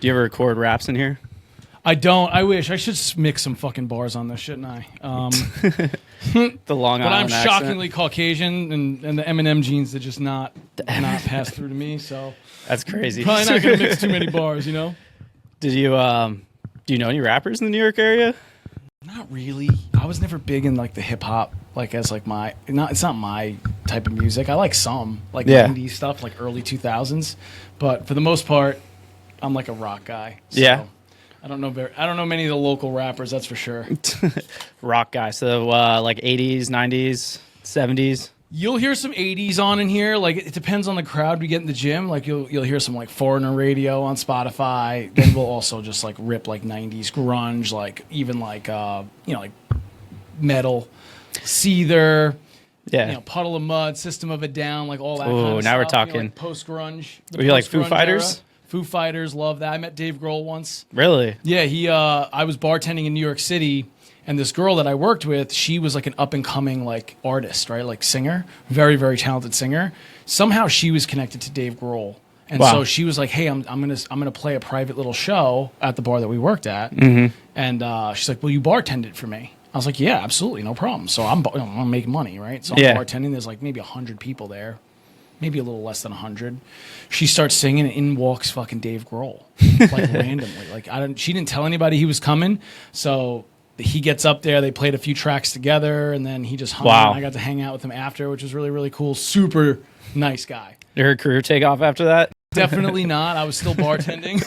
Do you ever record raps in here? I don't. I wish. I should mix some fucking bars on this, shouldn't I? The Long Island But I'm accent. shockingly Caucasian, and the Eminem genes that just not pass through to me. So That's crazy. probably not gonna mix too many bars, you know. Did you do you know any rappers in the New York area? Not really. I was never big in like the hip hop, like as like my it's not my type of music. I like some like 90s stuff, like early 2000s, but for the most part, I'm like a rock guy. So Yeah. I don't know many of the local rappers, that's for sure. Rock guy. So like 80s, 90s, 70s. You'll hear some 80s on in here. Like it depends on the crowd we get in the gym. Like you'll hear some like Foreigner Radio on Spotify. Then we'll also just like rip like 90s grunge, like even like like metal, Seether, Yeah. Puddle of Mud, System of a Down, like all that. Ooh, kind of now we're stuff. talking. Like post grunge. Were you like Foo Fighters? Foo Fighters, love that. I met Dave Grohl once. Really? Yeah, I was bartending in New York City, and this girl that I worked with, she was like an up and coming like artist, right? Like singer, very, very talented singer. Somehow she was connected to Dave Grohl. And Wow. so she was like, "Hey, I'm gonna play a private little show at the bar that we worked at." Mm-hmm. And she's like, "Will you bartend it for me?" I was like, "Yeah, absolutely, no problem." So I'm gonna make money, right? So I'm Yeah. bartending. There's like maybe 100 people there, maybe a little less than 100. She starts singing, and in walks fucking Dave Grohl, like randomly. Like she didn't tell anybody he was coming, so he gets up there. They played a few tracks together, and then he just hung Wow. out. I got to hang out with him after, which was really, really cool. Super nice guy. Did her career take off after that? Definitely not. I was still bartending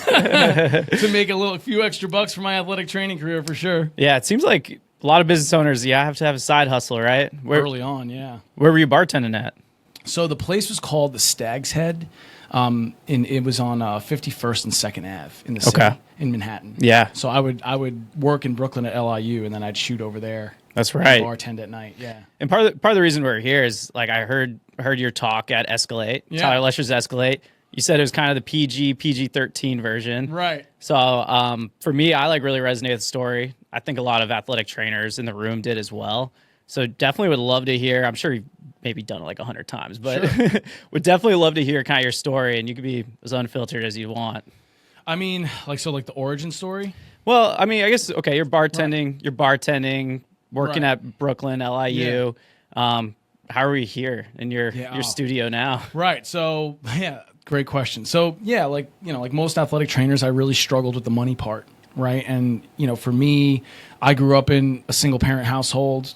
to make a few extra bucks for my athletic training career for sure. Yeah, it seems like a lot of business owners, have to have a side hustle, right? Early on, yeah. Where were you bartending at? So the place was called the Stag's Head. It was on 51st and 2nd Ave in the city, in Manhattan. Yeah. So I would work in Brooklyn at LIU, and then I'd shoot over there. That's right. Bartend at night, yeah. And part of the reason we're here is like I heard your talk at Escalate, Tyler Lesher's Escalate. You said it was kind of the PG-13 version. Right. So for me, I really resonate with the story. I think a lot of athletic trainers in the room did as well. So definitely would love to hear. I'm sure you've maybe done it like 100 times, but sure. would definitely love to hear kind of your story, and you could be as unfiltered as you want. I mean, like the origin story? Well, I mean, I guess, okay, you're bartending, working at Brooklyn, LIU. Yeah. How are we here in your studio now? Right. So, great question. So, like most athletic trainers, I really struggled with the money part, right? And, for me, I grew up in a single parent household,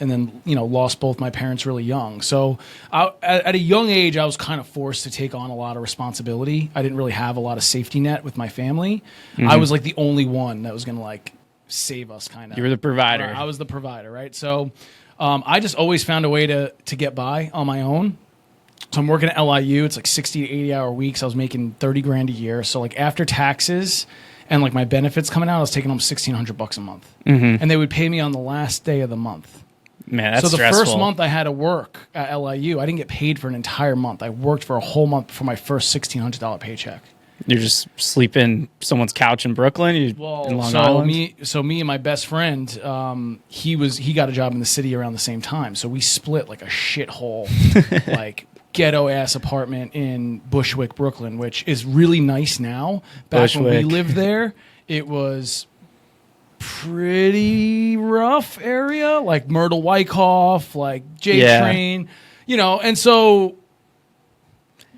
and then, lost both my parents really young. So at a young age, I was kind of forced to take on a lot of responsibility. I didn't really have a lot of safety net with my family. Mm-hmm. I was like the only one that was going to save us kind of. You were the provider. I was the provider, right? So I just always found a way to get by on my own. So I'm working at LIU. It's like 60 to 80 hour weeks. I was making $30,000 a year. So after taxes and my benefits coming out, I was taking home $1,600 a month. Mm-hmm. And they would pay me on the last day of the month. Man, that's so the stressful. first month I had to work at LIU, I didn't get paid for an entire month. I worked for a whole month for my first $1,600 paycheck. You're just sleeping someone's couch in Brooklyn? In Long Island? Me and my best friend, he got a job in the city around the same time. So we split like a shithole, ghetto ass apartment in Bushwick, Brooklyn, which is really nice now. Back when we lived there, it was pretty rough area, like Myrtle Wyckoff, like J Train, and so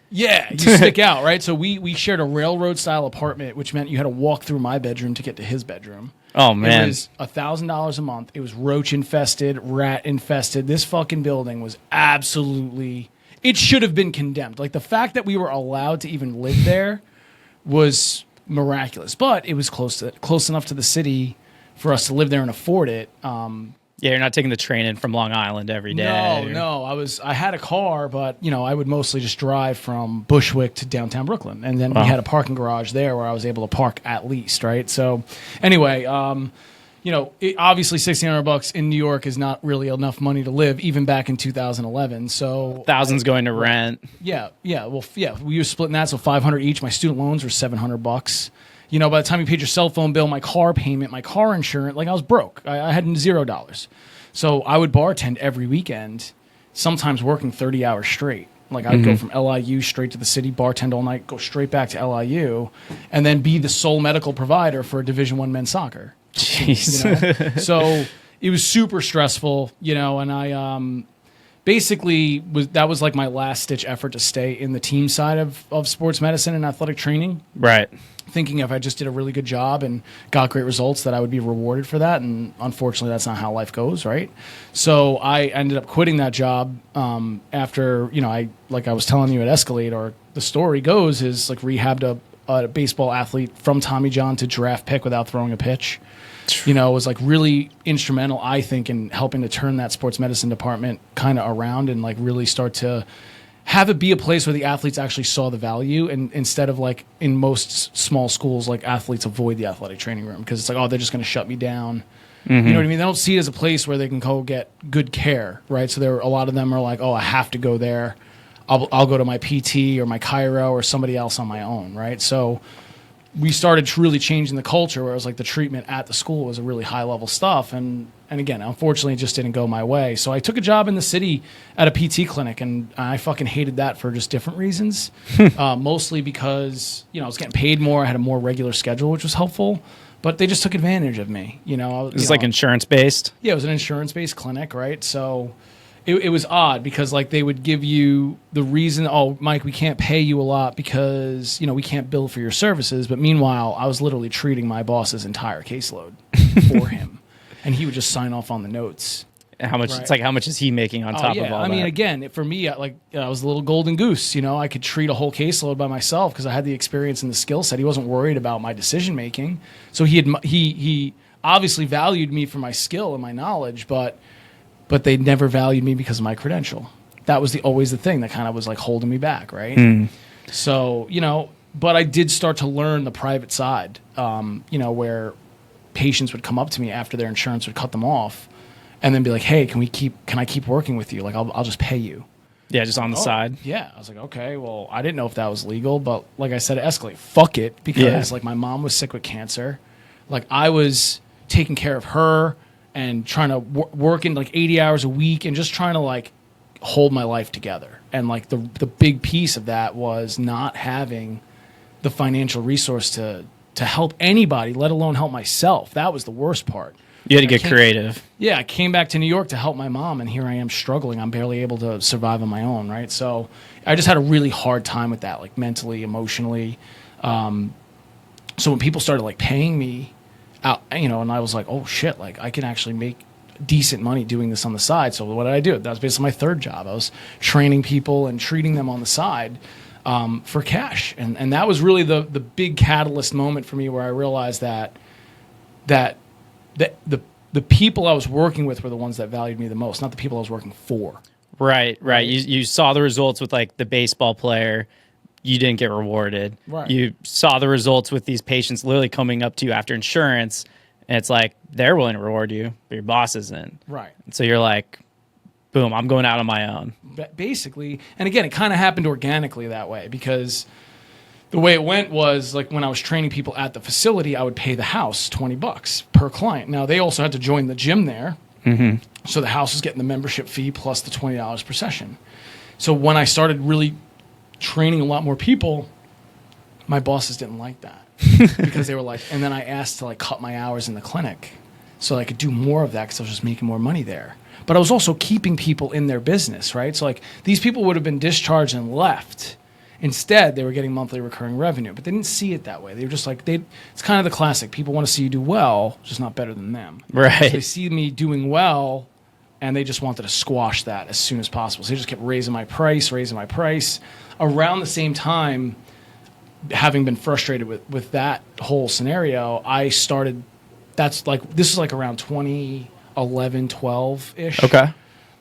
you stick out, right? So we shared a railroad style apartment, which meant you had to walk through my bedroom to get to his bedroom. Oh man. It was $1,000 a month. It was roach infested, rat infested. This fucking building was absolutely, it should have been condemned. Like the fact that we were allowed to even live there was miraculous, but it was close enough to the city for us to live there and afford it. You're not taking the train in from Long Island every day. No. I had a car, but I would mostly just drive from Bushwick to downtown Brooklyn, and then we had a parking garage there where I was able to park at least, right? So, anyway, obviously $1,600 in New York is not really enough money to live, even back in 2011. So thousands going to rent. Yeah. We were splitting that, so $500 each. My student loans were $700. By the time you paid your cell phone bill, my car payment, my car insurance, I was broke. I had $0. So I would bartend every weekend, sometimes working 30 hours straight. Like I'd go from LIU straight to the city, bartend all night, go straight back to LIU, and then be the sole medical provider for Division I men's soccer. Jeez. You know? So it was super stressful, you know, and I basically that was like my last ditch effort to stay in the team side of sports medicine and athletic training. Right. Thinking if I just did a really good job and got great results that I would be rewarded for that. And unfortunately, that's not how life goes, right? So I ended up quitting that job after, you know, I was telling you at Escalade, or the story goes, is like rehabbed a baseball athlete from Tommy John to draft pick without throwing a pitch. You know, it was like really instrumental, I think, in helping to turn that sports medicine department kind of around and like really start to have it be a place where the athletes actually saw the value, and instead of like in most small schools, like athletes avoid the athletic training room because it's like, oh, they're just going to shut me down. You know what I mean? They don't see it as a place where they can go get good care, right? So a lot of them are like, oh, I have to go there. I'll go to my PT or my chiro or somebody else on my own, right? So we started really changing the culture where it was like the treatment at the school was a really high level stuff. And again, unfortunately, it just didn't go my way. So I took a job in the city at a PT clinic, and I fucking hated that for just different reasons. Mostly because, you know, I was getting paid more. I had a more regular schedule, which was helpful. But they just took advantage of me, you know. It's like insurance based? Yeah, it was an insurance based clinic, right? So it was odd because like they would give you the reason, oh, Mike, we can't pay you a lot because, you know, we can't bill for your services. But meanwhile, I was literally treating my boss's entire caseload for him. And he would just sign off on the notes. How much? Right. It's like, how much is he making on top of all that? I mean, again, for me, I was a little golden goose. You know, I could treat a whole caseload by myself because I had the experience and the skill set. He wasn't worried about my decision making. So he obviously valued me for my skill and my knowledge, but they never valued me because of my credential. That was always the thing that kind of was like holding me back, right? So, you know, but I did start to learn the private side, you know, where patients would come up to me after their insurance would cut them off and then be like, hey, can I keep working with you? Like, I'll just pay you. Yeah, just on the side. Yeah. I was like, okay, well, I didn't know if that was legal, but like I said, at Escalate, fuck it, because like my mom was sick with cancer. Like I was taking care of her and trying to work in like 80 hours a week and just trying to like hold my life together. And like the big piece of that was not having the financial resource to help anybody, let alone help myself. That was the worst part. You had to get creative. Yeah, I came back to New York to help my mom, and here I am struggling. I'm barely able to survive on my own, right? So I just had a really hard time with that, like mentally, emotionally. So when people started like paying me out, you know, and I was like, oh shit, like I can actually make decent money doing this on the side. So what did I do? That was basically my third job. I was training people and treating them on the side for cash. And that was really the big catalyst moment for me where I realized that the people I was working with were the ones that valued me the most, not the people I was working for. Right. You saw the results with like the baseball player. You didn't get rewarded. Right. You saw the results with these patients literally coming up to you after insurance, and it's like they're willing to reward you, but your boss isn't. Right. And so you're like, boom, I'm going out on my own. Basically, and again, it kind of happened organically that way because the way it went was like when I was training people at the facility, I would pay the house $20 per client. Now they also had to join the gym there. So the house was getting the membership fee plus the $20 per session. So when I started really training a lot more people, my bosses didn't like that because they were like, and then I asked to like cut my hours in the clinic so I could do more of that because I was just making more money there. But I was also keeping people in their business, right? So like these people would have been discharged and left. Instead, they were getting monthly recurring revenue, but they didn't see it that way. They were just like, it's kind of the classic. People want to see you do well, just not better than them. Right. So they see me doing well, and they just wanted to squash that as soon as possible. So they just kept raising my price. Around the same time, having been frustrated with that whole scenario, I started, this is like around 2011, 12-ish. Okay.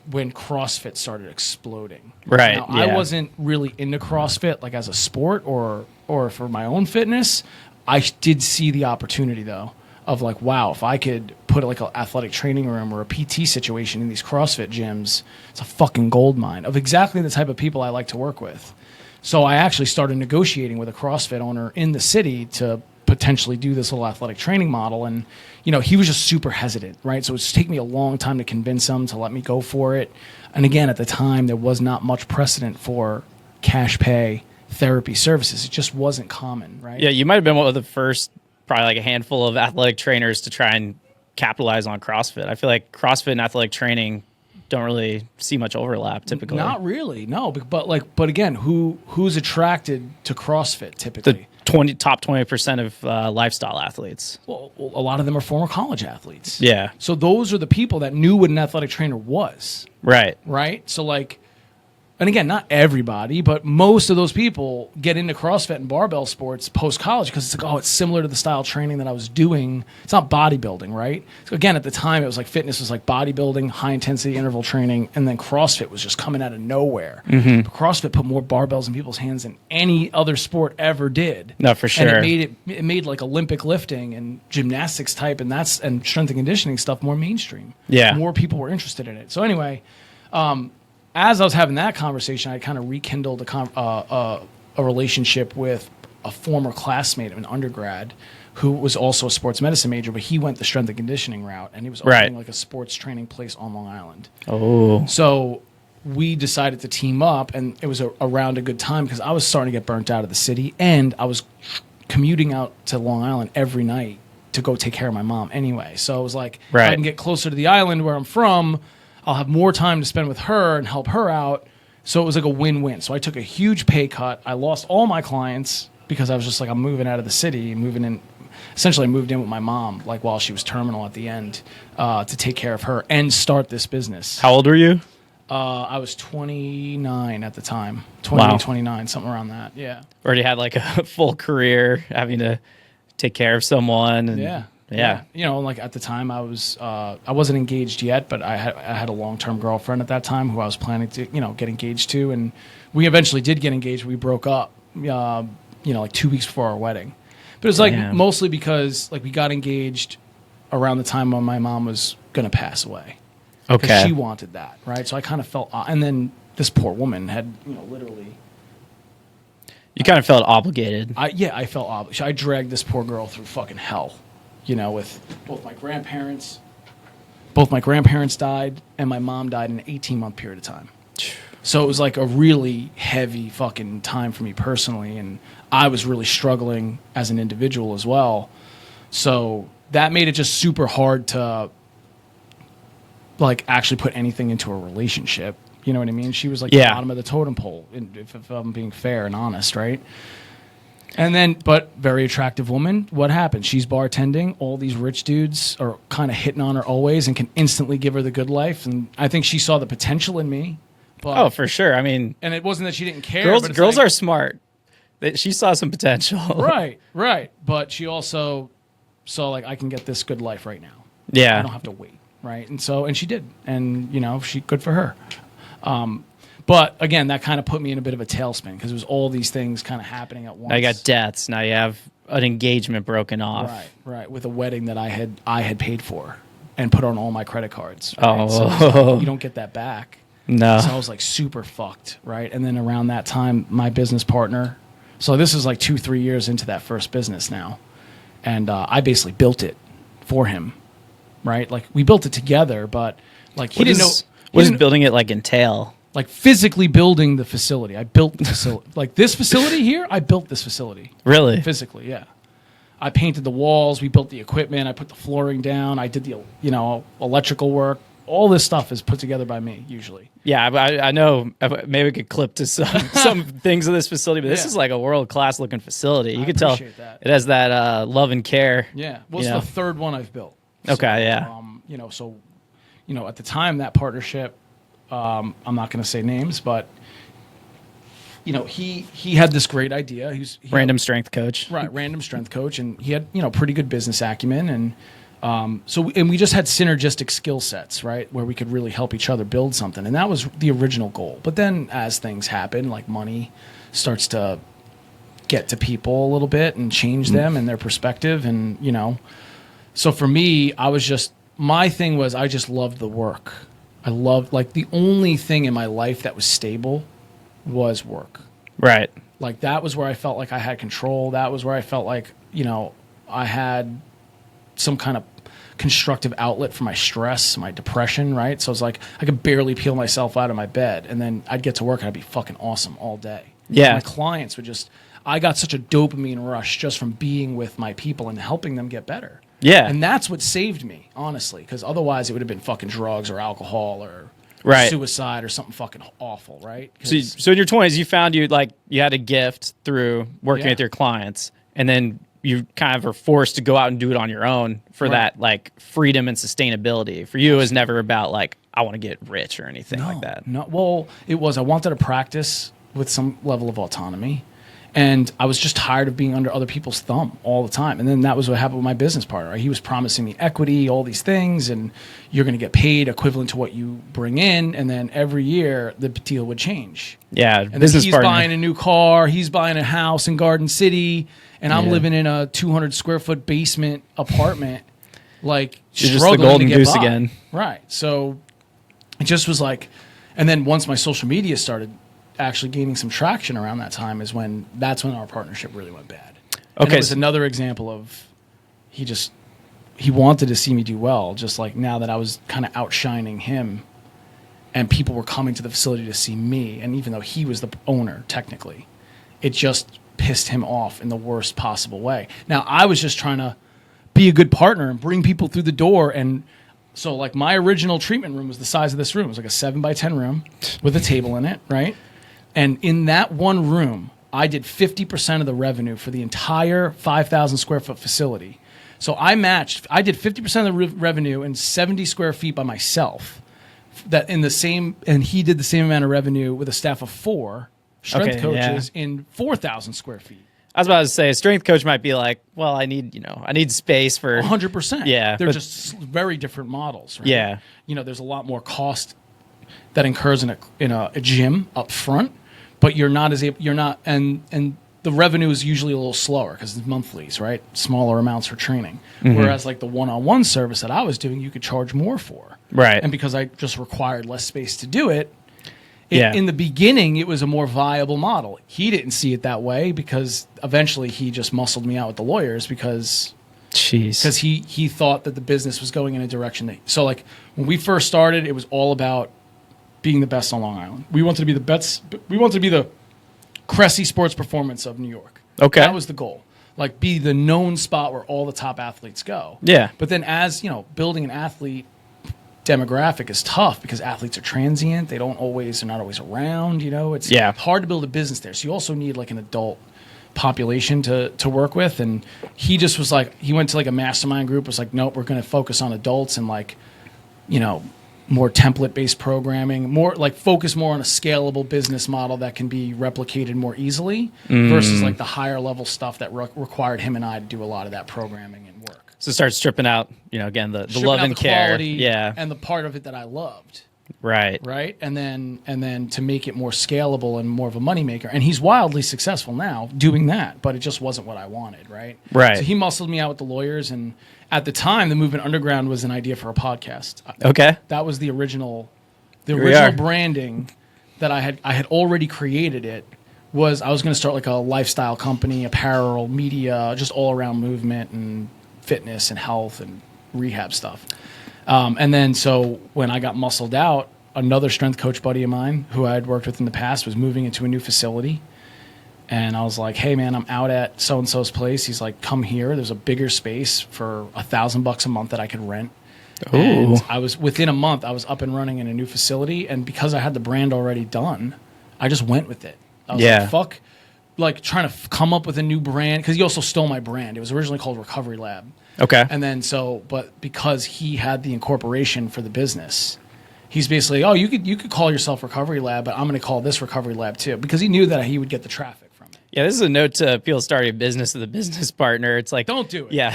When CrossFit started exploding. Right. Now, I wasn't really into CrossFit like as a sport or for my own fitness. I did see the opportunity though of like, wow, if I could put like an athletic training room or a PT situation in these CrossFit gyms, it's a fucking gold mine of exactly the type of people I like to work with. So I actually started negotiating with a CrossFit owner in the city to potentially do this little athletic training model. And, he was just super hesitant, right? So it was taking me a long time to convince him to let me go for it. And again, at the time, there was not much precedent for cash pay therapy services. It just wasn't common, right? Yeah, you might have been one of the first, probably like a handful of athletic trainers to try and capitalize on CrossFit. I feel like CrossFit and athletic training don't really see much overlap typically. Not really, no. But again, who's attracted to CrossFit typically? The top 20% of lifestyle athletes. Well, a lot of them are former college athletes. Yeah. So those are the people that knew what an athletic trainer was. Right. Right? So like, and again, not everybody, but most of those people get into CrossFit and barbell sports post-college because it's like, oh, it's similar to the style of training that I was doing. It's not bodybuilding, right? So again, at the time, it was like fitness was like bodybuilding, high-intensity interval training, and then CrossFit was just coming out of nowhere. Mm-hmm. But CrossFit put more barbells in people's hands than any other sport ever did. No, for sure. And it made like Olympic lifting and gymnastics type and strength and conditioning stuff more mainstream. Yeah. More people were interested in it. So anyway, as I was having that conversation, I kind of rekindled a relationship with a former classmate of an undergrad who was also a sports medicine major, but he went the strength and conditioning route, and he was opening like a sports training place on Long Island. Oh. So we decided to team up, and it was around a good time because I was starting to get burnt out of the city, and I was commuting out to Long Island every night to go take care of my mom anyway. So it was like, if I can get closer to the island where I'm from, I'll have more time to spend with her and help her out. So it was like a win-win. So I took a huge pay cut. I lost all my clients because I was just like, I'm moving out of the city, moving in. Essentially, I moved in with my mom, like while she was terminal at the end, to take care of her and start this business. How old were you? I was 29 at the time, 28, 29, something around that. Yeah. Already had like a full career, having to take care of someone. And Yeah. Like at the time I wasn't engaged yet, but I had a long-term girlfriend at that time who I was planning to, get engaged to. And we eventually did get engaged. We broke up, like 2 weeks before our wedding. But it was like mostly because like we got engaged around the time when my mom was going to pass away. Okay. She wanted that. Right. So I kind of felt, and then this poor woman had, literally. You kind of felt obligated. I felt obligated. I dragged this poor girl through fucking hell. With both my grandparents. Both my grandparents died, and my mom died in an 18-month period of time. So it was like a really heavy fucking time for me personally, and I was really struggling as an individual as well. So that made it just super hard to, like, actually put anything into a relationship. You know what I mean? She was like the bottom of the totem pole, if I'm being fair and honest, right? And then, but very attractive woman. What happened? She's bartending. All these rich dudes are kind of hitting on her always and can instantly give her the good life. And I think she saw the potential in me. But, for sure. I mean, and it wasn't that she didn't care. Girls are smart. She saw some potential. Right. But she also saw like, I can get this good life right now. Yeah. I don't have to wait. Right. And she did. And good for her. But again, that kind of put me in a bit of a tailspin because it was all these things kind of happening at once. Now you got deaths. Now you have an engagement broken off. Right. With a wedding that I had paid for and put on all my credit cards. Right? Oh, so you don't get that back. No. So I was like super fucked. Right. And then around that time, my business partner. So this is like 2-3 years into that first business now, and I basically built it for him. Right. Like we built it together, but like he didn't know. What does building it like entail? Like physically building the facility. I built the facility. Like this facility here, I built this facility. Really? Physically, yeah. I painted the walls. We built the equipment. I put the flooring down. I did the, electrical work. All this stuff is put together by me, usually. Yeah, I know. Maybe we could clip to some things of this facility, but this is like a world-class looking facility. You can tell that. It has that love and care. Yeah. Well, it's the third one I've built. Okay, yeah. At the time, that partnership, I'm not going to say names, but he had this great idea. He random strength coach, right? Random strength coach, and he had pretty good business acumen, and we just had synergistic skill sets, right, where we could really help each other build something, and that was the original goal. But then, as things happen, like money starts to get to people a little bit and change them and their perspective, and so for me, my thing was I just loved the work. I loved, like, the only thing in my life that was stable was work. Right. Like, that was where I felt like I had control. That was where I felt like, I had some kind of constructive outlet for my stress, my depression, right? So it's like I could barely peel myself out of my bed, and then I'd get to work and I'd be fucking awesome all day. Yeah. My clients would just, I got such a dopamine rush just from being with my people and helping them get better. Yeah. And that's what saved me, honestly, because otherwise it would have been fucking drugs or alcohol or Right. suicide or something fucking awful, right? So in your 20s, you found you had a gift through working Yeah. with your clients, and then you kind of were forced to go out and do it on your own for Right. that like freedom and sustainability. For you, it was never about like, I want to get rich or anything like that. No, well, it was. I wanted to practice with some level of autonomy, and I was just tired of being under other people's thumb all the time. And then that was what happened with my business partner. Right? He was promising me equity, all these things, and you're going to get paid equivalent to what you bring in. And then every year the deal would change. Yeah, And then business he's partner. buying a new car, he's buying a house in Garden City, and I'm Yeah. living in a 200 square foot basement apartment, like You're just the struggling golden to get goose by. again. Right. So it just was like, and then once my social media started actually gaining some traction around that time is when that's when our partnership really went bad. And Okay, it was so- another example of he wanted to see me do well, just like now that I was kind of outshining him and people were coming to the facility to see me, and even though he was the owner technically, it just pissed him off in the worst possible way. Now I was just trying to be a good partner and bring people through the door. And so like my original treatment room was the size of this room. It was like a 7x10 room with a table in it, right? And in that one room, I did 50% of the revenue for the entire 5,000 square foot facility. So I did 50% of the revenue in 70 square feet by myself. And he did the same amount of revenue with a staff of 4 strength Okay, coaches in 4,000 square feet. I was about to say, a strength coach might be like, well, I need space for 100%. Yeah, They're but- just very different models, right? Yeah. There's a lot more cost that incurs in a gym up front, but and the revenue is usually a little slower because it's monthlies, right? Smaller amounts for training. Mm-hmm. Whereas like the one-on-one service that I was doing, you could charge more for. Right. And because I just required less space to do it, Yeah. in the beginning, it was a more viable model. He didn't see it that way because eventually he just muscled me out with the lawyers because he thought that the business was going in a direction so like when we first started, it was all about being the best on Long Island. We wanted to be the best. We wanted to be the Cressy Sports Performance of New York. Okay. That was the goal. Like be the known spot where all the top athletes go. Yeah. But then as, building an athlete demographic is tough because athletes are transient. They're not always around, It's Yeah. hard to build a business there. So you also need like an adult population to work with. And he just was like, he went to like a mastermind group, was like, nope, we're going to focus on adults and like, more template-based programming, more like focus more on a scalable business model that can be replicated more easily versus like the higher level stuff that required him and I to do a lot of that programming and work. So start stripping out, again, the Stripping love out and the care. quality Yeah. and the part of it that I loved. Right. Right. And then to make it more scalable and more of a moneymaker. And he's wildly successful now doing that, but it just wasn't what I wanted. Right. Right. So he muscled me out with the lawyers. And at the time, the Movement Underground was an idea for a podcast. Okay. That was the original we are. branding that I had already created. I was going to start like a lifestyle company, apparel, media, just all around movement and fitness and health and rehab stuff. And then so when I got muscled out, another strength coach buddy of mine who I had worked with in the past was moving into a new facility. And I was like, hey man, I'm out at so-and-so's place. He's like, come here. There's a bigger space for $1,000 a month that I could rent. Ooh. And I was within a month, I was up and running in a new facility. And because I had the brand already done, I just went with it. I was Yeah. like, fuck, like trying to come up with a new brand. Cause he also stole my brand. It was originally called Recovery Lab. Okay. And then but because he had the incorporation for the business, he's basically, oh, you could call yourself Recovery Lab, but I'm going to call this Recovery Lab too, because he knew that he would get the traffic from it. Yeah, this is a note to people starting a business with a business partner. It's like, Don't do it. Yeah.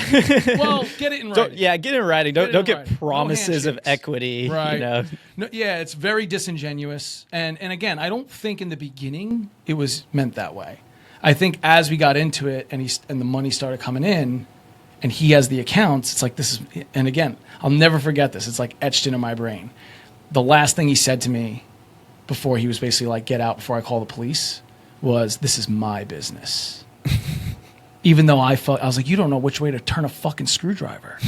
Well, get it in writing. Get it in writing. Don't Get it in get writing. No promises of handshakes. equity. Right. No, yeah, it's very disingenuous. And again, I don't think in the beginning it was meant that way. I think as we got into it and the money started coming in, and he has the accounts, it's like this is, and again, I'll never forget this. It's like etched into my brain. The last thing he said to me before he was basically like, get out before I call the police was, this is my business. Even though I was like, you don't know which way to turn a fucking screwdriver.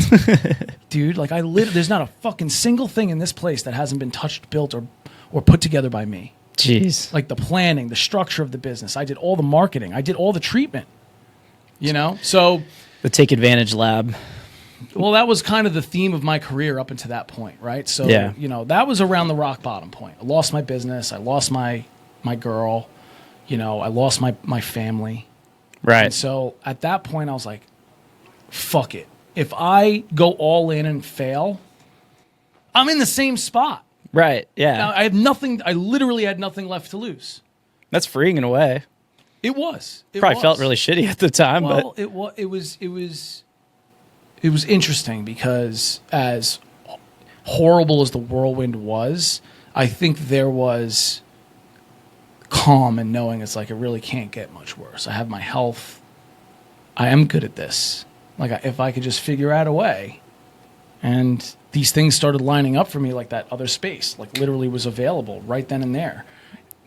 Dude, like there's not a fucking single thing in this place that hasn't been touched, built, or put together by me. Jeez. Like the planning, the structure of the business. I did all the marketing. I did all the treatment. So The Take Advantage Lab. well, that was kind of the theme of my career up until that point, right? So, Yeah. That was around the rock bottom point. I lost my business. I lost my girl. I lost my family. Right. And so at that point, I was like, fuck it. If I go all in and fail, I'm in the same spot. Right. Yeah. Now, I literally had nothing left to lose. That's freeing in a way. It was. Probably felt really shitty at the time, Well, but it was interesting because as horrible as the whirlwind was, I think there was calm in knowing it's like it really can't get much worse. I have my health. I am good at this. Like if I could just figure out a way, and these things started lining up for me, like that other space, like literally was available right then and there.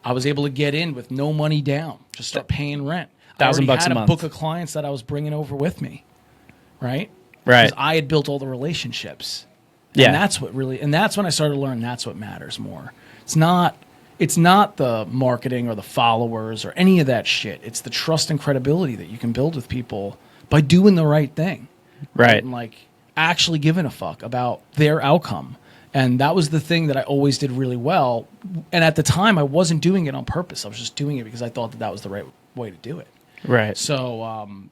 I was able to get in with no money down, just start paying rent. $1,000 I already had a a month. book of clients that I was bringing over with me, right? right. Because I had built all the relationships. Yeah. And that's when I started to learn that's what matters more. It's not the marketing or the followers or any of that shit. It's the trust and credibility that you can build with people by doing the right thing. Right. And like actually giving a fuck about their outcome. And that was the thing that I always did really well. And at the time, I wasn't doing it on purpose. I was just doing it because I thought that was the right way to do it. Right. So,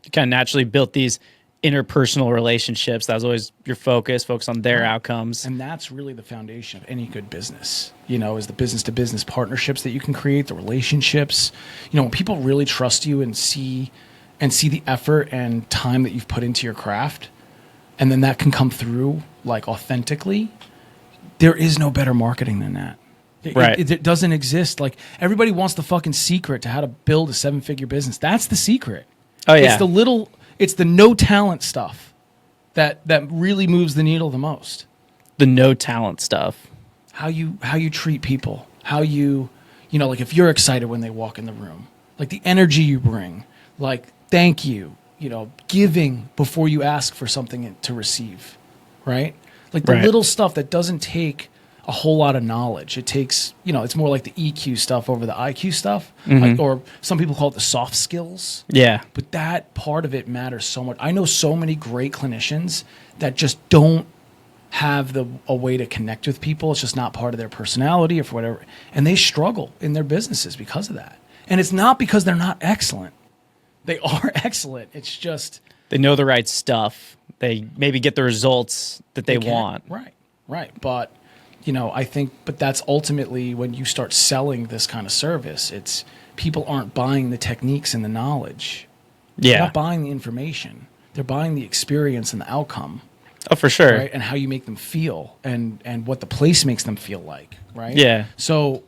You kind of naturally built these interpersonal relationships. That was always your focus on their outcomes. and that's really the foundation of any good business, is the business to business partnerships that you can create, the relationships. When people really trust you and see the effort and time that you've put into your craft, and then that can come through like authentically. There is no better marketing than that. Right. It doesn't exist. Like everybody wants the fucking secret to how to build a 7-figure business. That's the secret. Oh, yeah. It's the no talent stuff that really moves the needle the most. The no talent stuff. How you treat people, how like if you're excited when they walk in the room, like the energy you bring, like thank you, giving before you ask for something to receive, right? Like the Right. little stuff that doesn't take a whole lot of knowledge. It takes, it's more like the EQ stuff over the IQ stuff, like, or some people call it the soft skills. Yeah. But that part of it matters so much. I know so many great clinicians that just don't have a way to connect with people. It's just not part of their personality or for whatever. And they struggle in their businesses because of that. And it's not because they're not excellent. They are excellent. It's just They know the right stuff. They maybe get the results that they can. want. Right. But, I think, but that's ultimately when you start selling this kind of service, it's people aren't buying the techniques and the knowledge. They're Yeah. not buying the information. They're buying the experience and the outcome. Oh, for sure. Right, and how you make them feel, and what the place makes them feel like, right? Yeah. So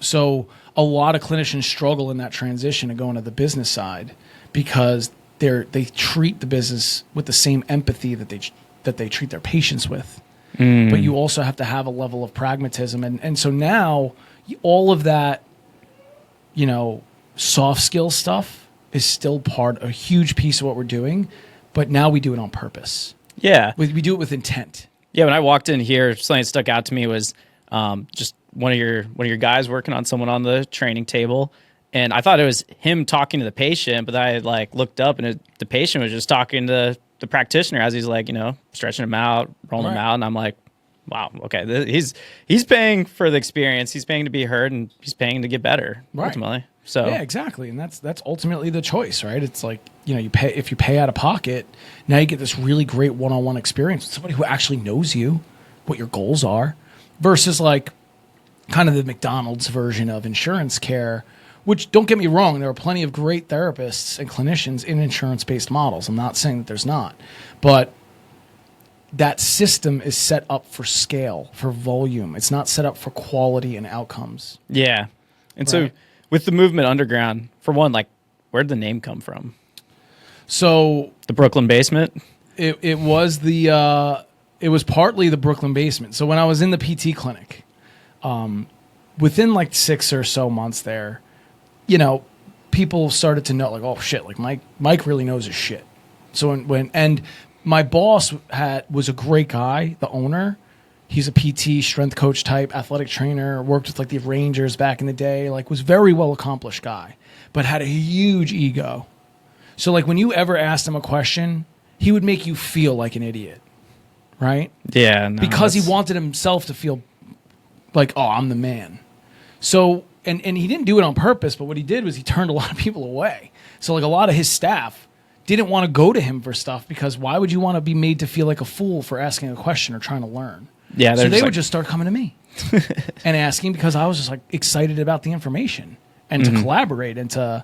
a lot of clinicians struggle in that transition to going to the business side because they treat the business with the same empathy that they treat their patients with. But you also have to have a level of pragmatism, and so now all of that, soft skill stuff is still a huge piece of what we're doing, but now we do it on purpose. Yeah. We do it with intent. Yeah, when I walked in here, something that stuck out to me was just one of your guys working on someone on the training table, and I thought it was him talking to the patient, but I looked up and the patient was just talking to the practitioner as he's stretching him out, rolling him out, and I'm like, wow, okay, he's paying for the experience, he's paying to be heard, and he's paying to get better ultimately. So yeah, exactly, and that's ultimately the choice, right? It's like you pay if you pay out of pocket, now you get this really great one-on-one experience with somebody who actually knows you, what your goals are, versus like kind of the McDonald's version of insurance care. Which, don't get me wrong, there are plenty of great therapists and clinicians in insurance-based models. I'm not saying that there's not, but that system is set up for scale, for volume. It's not set up for quality and outcomes. yeah, and Right. so with the movement underground, for one, where'd the name come from? So The Brooklyn basement. it was partly the Brooklyn basement. So when I was in the PT clinic, within 6 or so months there, people started to know, oh shit, Mike really knows his shit. So and my boss was a great guy, the owner. He's a PT, strength coach type, athletic trainer, worked with like the Rangers back in the day, like was very well accomplished guy, but had a huge ego. So like when you ever asked him a question, he would make you feel like an idiot, right? Yeah. No, because he wanted himself to feel like, oh, I'm the man. So, and he didn't do it on purpose, but what he did was he turned a lot of people away. So like a lot of his staff didn't want to go to him for stuff because why would you want to be made to feel like a fool for asking a question or trying to learn? Yeah. So they would just start coming to me and asking because I was just like excited about the information and to collaborate and so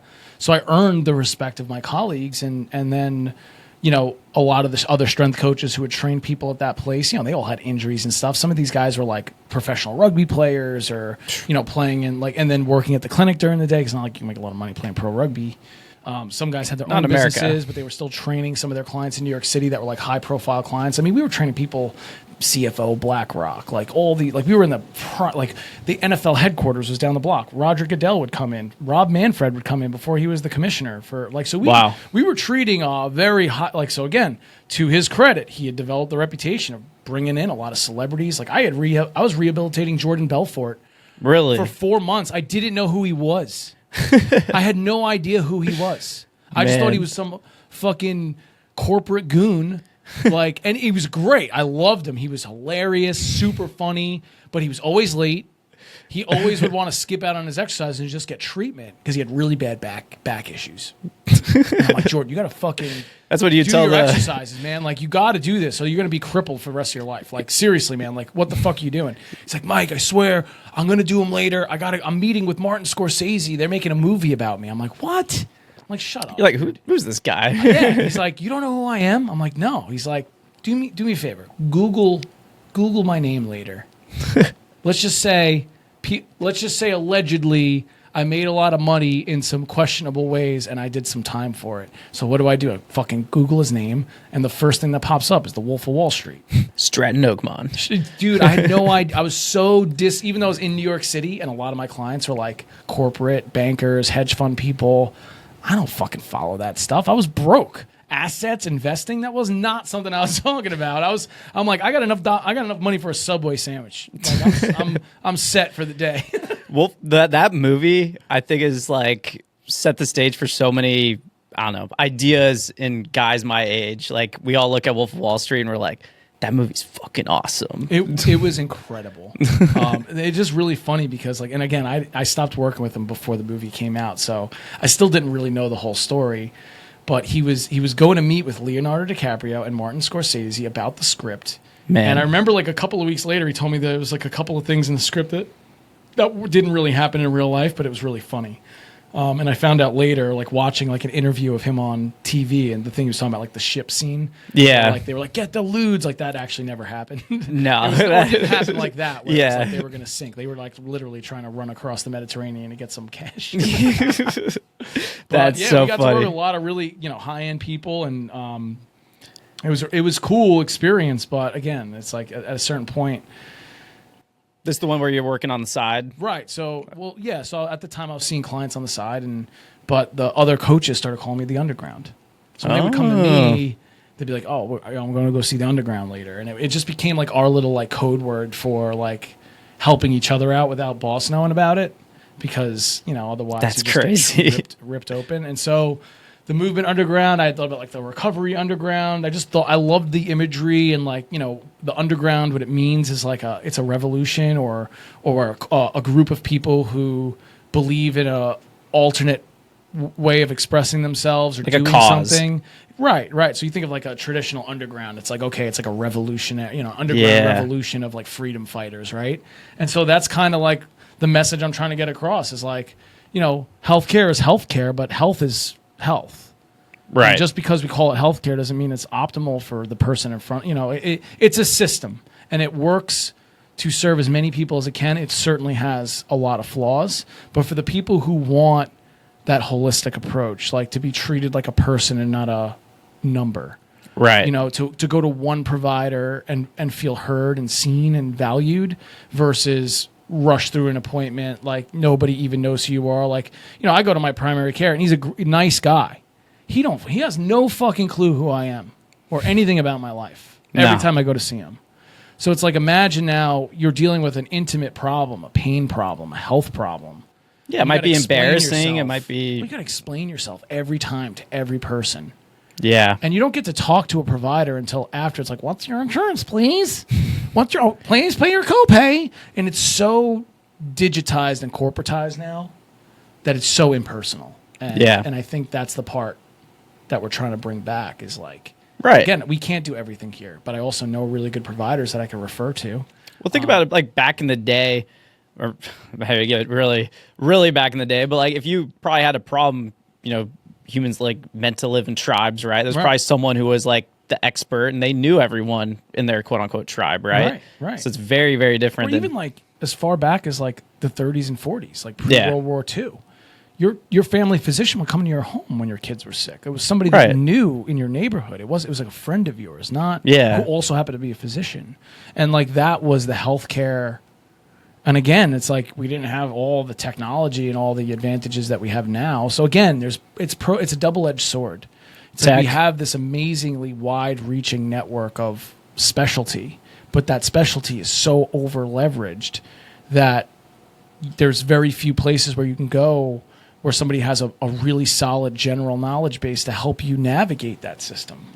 I earned the respect of my colleagues and then, you know, a lot of the other strength coaches who would train people at that place, you know, they all had injuries and stuff. Some of these guys were like professional rugby players or, you know, playing in like, and then working at the clinic during the day. Cause it's not like you make a lot of money playing pro rugby. Some guys had their own businesses, but they were still training some of their clients in New York City that were like high profile clients. I mean, we were training people, CFO, BlackRock, like all the, like we were in the front, like the NFL headquarters was down the block. Roger Goodell would come in. Rob Manfred would come in before he was the commissioner for like, so we were treating a very high, like, so again, to his credit, he had developed the reputation of bringing in a lot of celebrities. Like I was rehabilitating Jordan Belfort for 4 months. I didn't know who he was. I had no idea who he was. I just thought he was some fucking corporate goon. Like, and he was great. I loved him. He was hilarious, super funny, but he was always late. He always would want to skip out on his exercise and just get treatment because he had really bad back issues. And I'm like, Jordan, you got to fucking that's what you do tell your exercises, man. Like, you got to do this, or you're going to be crippled for the rest of your life. Like, seriously, man. Like, what the fuck are you doing? He's like, Mike, I swear, I'm going to do them later. I'm meeting with Martin Scorsese. They're making a movie about me. I'm like, what? I'm like, shut up. You're like, who's this guy? Yeah. He's like, you don't know who I am? I'm like, no. He's like, do me a favor. Google my name later. Let's just say allegedly I made a lot of money in some questionable ways and I did some time for it. So what do? I fucking Google his name and the first thing that pops up is the Wolf of Wall Street. Stratton Oakmont. Dude, I had no idea. I was so even though I was in New York City and a lot of my clients were like corporate bankers, hedge fund people, I don't fucking follow that stuff. I was broke. Assets, investing, that was not something I was talking about. I'm like, I got enough money for a Subway sandwich. Like, I'm set for the day. Well, that movie I think is like set the stage for so many, I don't know, ideas in guys my age. Like we all look at Wolf of Wall Street and we're like, that movie's fucking awesome. It was incredible. It's just really funny because like, and again, I stopped working with him before the movie came out, so I still didn't really know the whole story. But he was going to meet with Leonardo DiCaprio and Martin Scorsese about the script. Man. And I remember like a couple of weeks later, he told me there was like a couple of things in the script that didn't really happen in real life, but it was really funny. And I found out later, like watching like an interview of him on TV, and the thing he was talking about, like the ship scene. Yeah, like they were like, "Get the lewds," like that actually never happened. No, it didn't happen like that. Where yeah, it was like they were going to sink. They were like literally trying to run across the Mediterranean to get some cash. That's so we got funny. to work with a lot of really high end people, and it was cool experience. But again, it's like at a certain point. This is the one where you're working on the side? Right. So, so at the time I was seeing clients on the side, but the other coaches started calling me the Underground. So when they would come to me, they'd be like, oh, I'm going to go see the Underground later. And it just became like our little like code word for like helping each other out without boss knowing about it. Because, otherwise that's you just crazy. Get ripped open. And so the movement underground, I thought about like the recovery underground. I just thought I loved the imagery and like, the underground, what it means is like it's a revolution or a group of people who believe in a alternate way of expressing themselves or like doing a cause. something. Right. So you think of like a traditional underground. It's like, okay, it's like a revolutionary, underground revolution of like freedom fighters, right? And so that's kind of like the message I'm trying to get across is like, healthcare is healthcare, but health is health. Right. And just because we call it healthcare doesn't mean it's optimal for the person in front. It's a system, and it works to serve as many people as it can. It certainly has a lot of flaws, but for the people who want that holistic approach, like to be treated like a person and not a number, right? To go to one provider and feel heard and seen and valued versus rush through an appointment like nobody even knows who you are. Like, I go to my primary care and he's a nice guy. He has no fucking clue who I am or anything about my life every time I go to see him. So it's like, imagine now you're dealing with an intimate problem, a pain problem, a health problem. Yeah, it might be embarrassing. It might be... You got to explain yourself every time to every person. Yeah. And you don't get to talk to a provider until after. It's like, what's your insurance, please? Please pay your copay. And it's so digitized and corporatized now that it's so impersonal. And I think that's the part that we're trying to bring back is like, right. Again, we can't do everything here, but I also know really good providers that I can refer to. Well, think about it like back in the day, or really, really back in the day, but like if you probably had a problem, humans like meant to live in tribes, right? There's probably someone who was like the expert and they knew everyone in their quote unquote tribe, right? Right. So it's very, very different. Or even like as far back as like the 30s and 40s, like pre-World War II. Your family physician would come into your home when your kids were sick. It was somebody that you knew in your neighborhood. It was like a friend of yours, not who also happened to be a physician. And like that was the healthcare. And again, it's like we didn't have all the technology and all the advantages that we have now. So again, it's a double-edged sword. It's like we have this amazingly wide-reaching network of specialty, but that specialty is so over-leveraged that there's very few places where you can go where somebody has a really solid general knowledge base to help you navigate that system.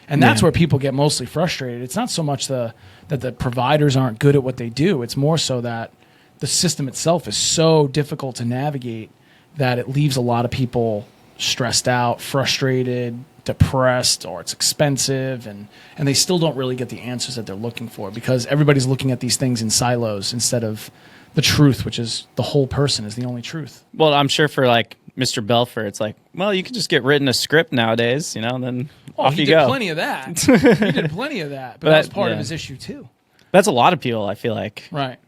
And that's where people get mostly frustrated. It's not so much that the providers aren't good at what they do. It's more so that the system itself is so difficult to navigate that it leaves a lot of people stressed out, frustrated, depressed, or it's expensive, and they still don't really get the answers that they're looking for because everybody's looking at these things in silos instead of the truth, which is the whole person is the only truth. Well, I'm sure for like Mr. Belfer, it's like, well, you can just get written a script nowadays, and then off you go. He did plenty of that. He did plenty of that, but that's part of his issue too. That's a lot of people, I feel like. Right.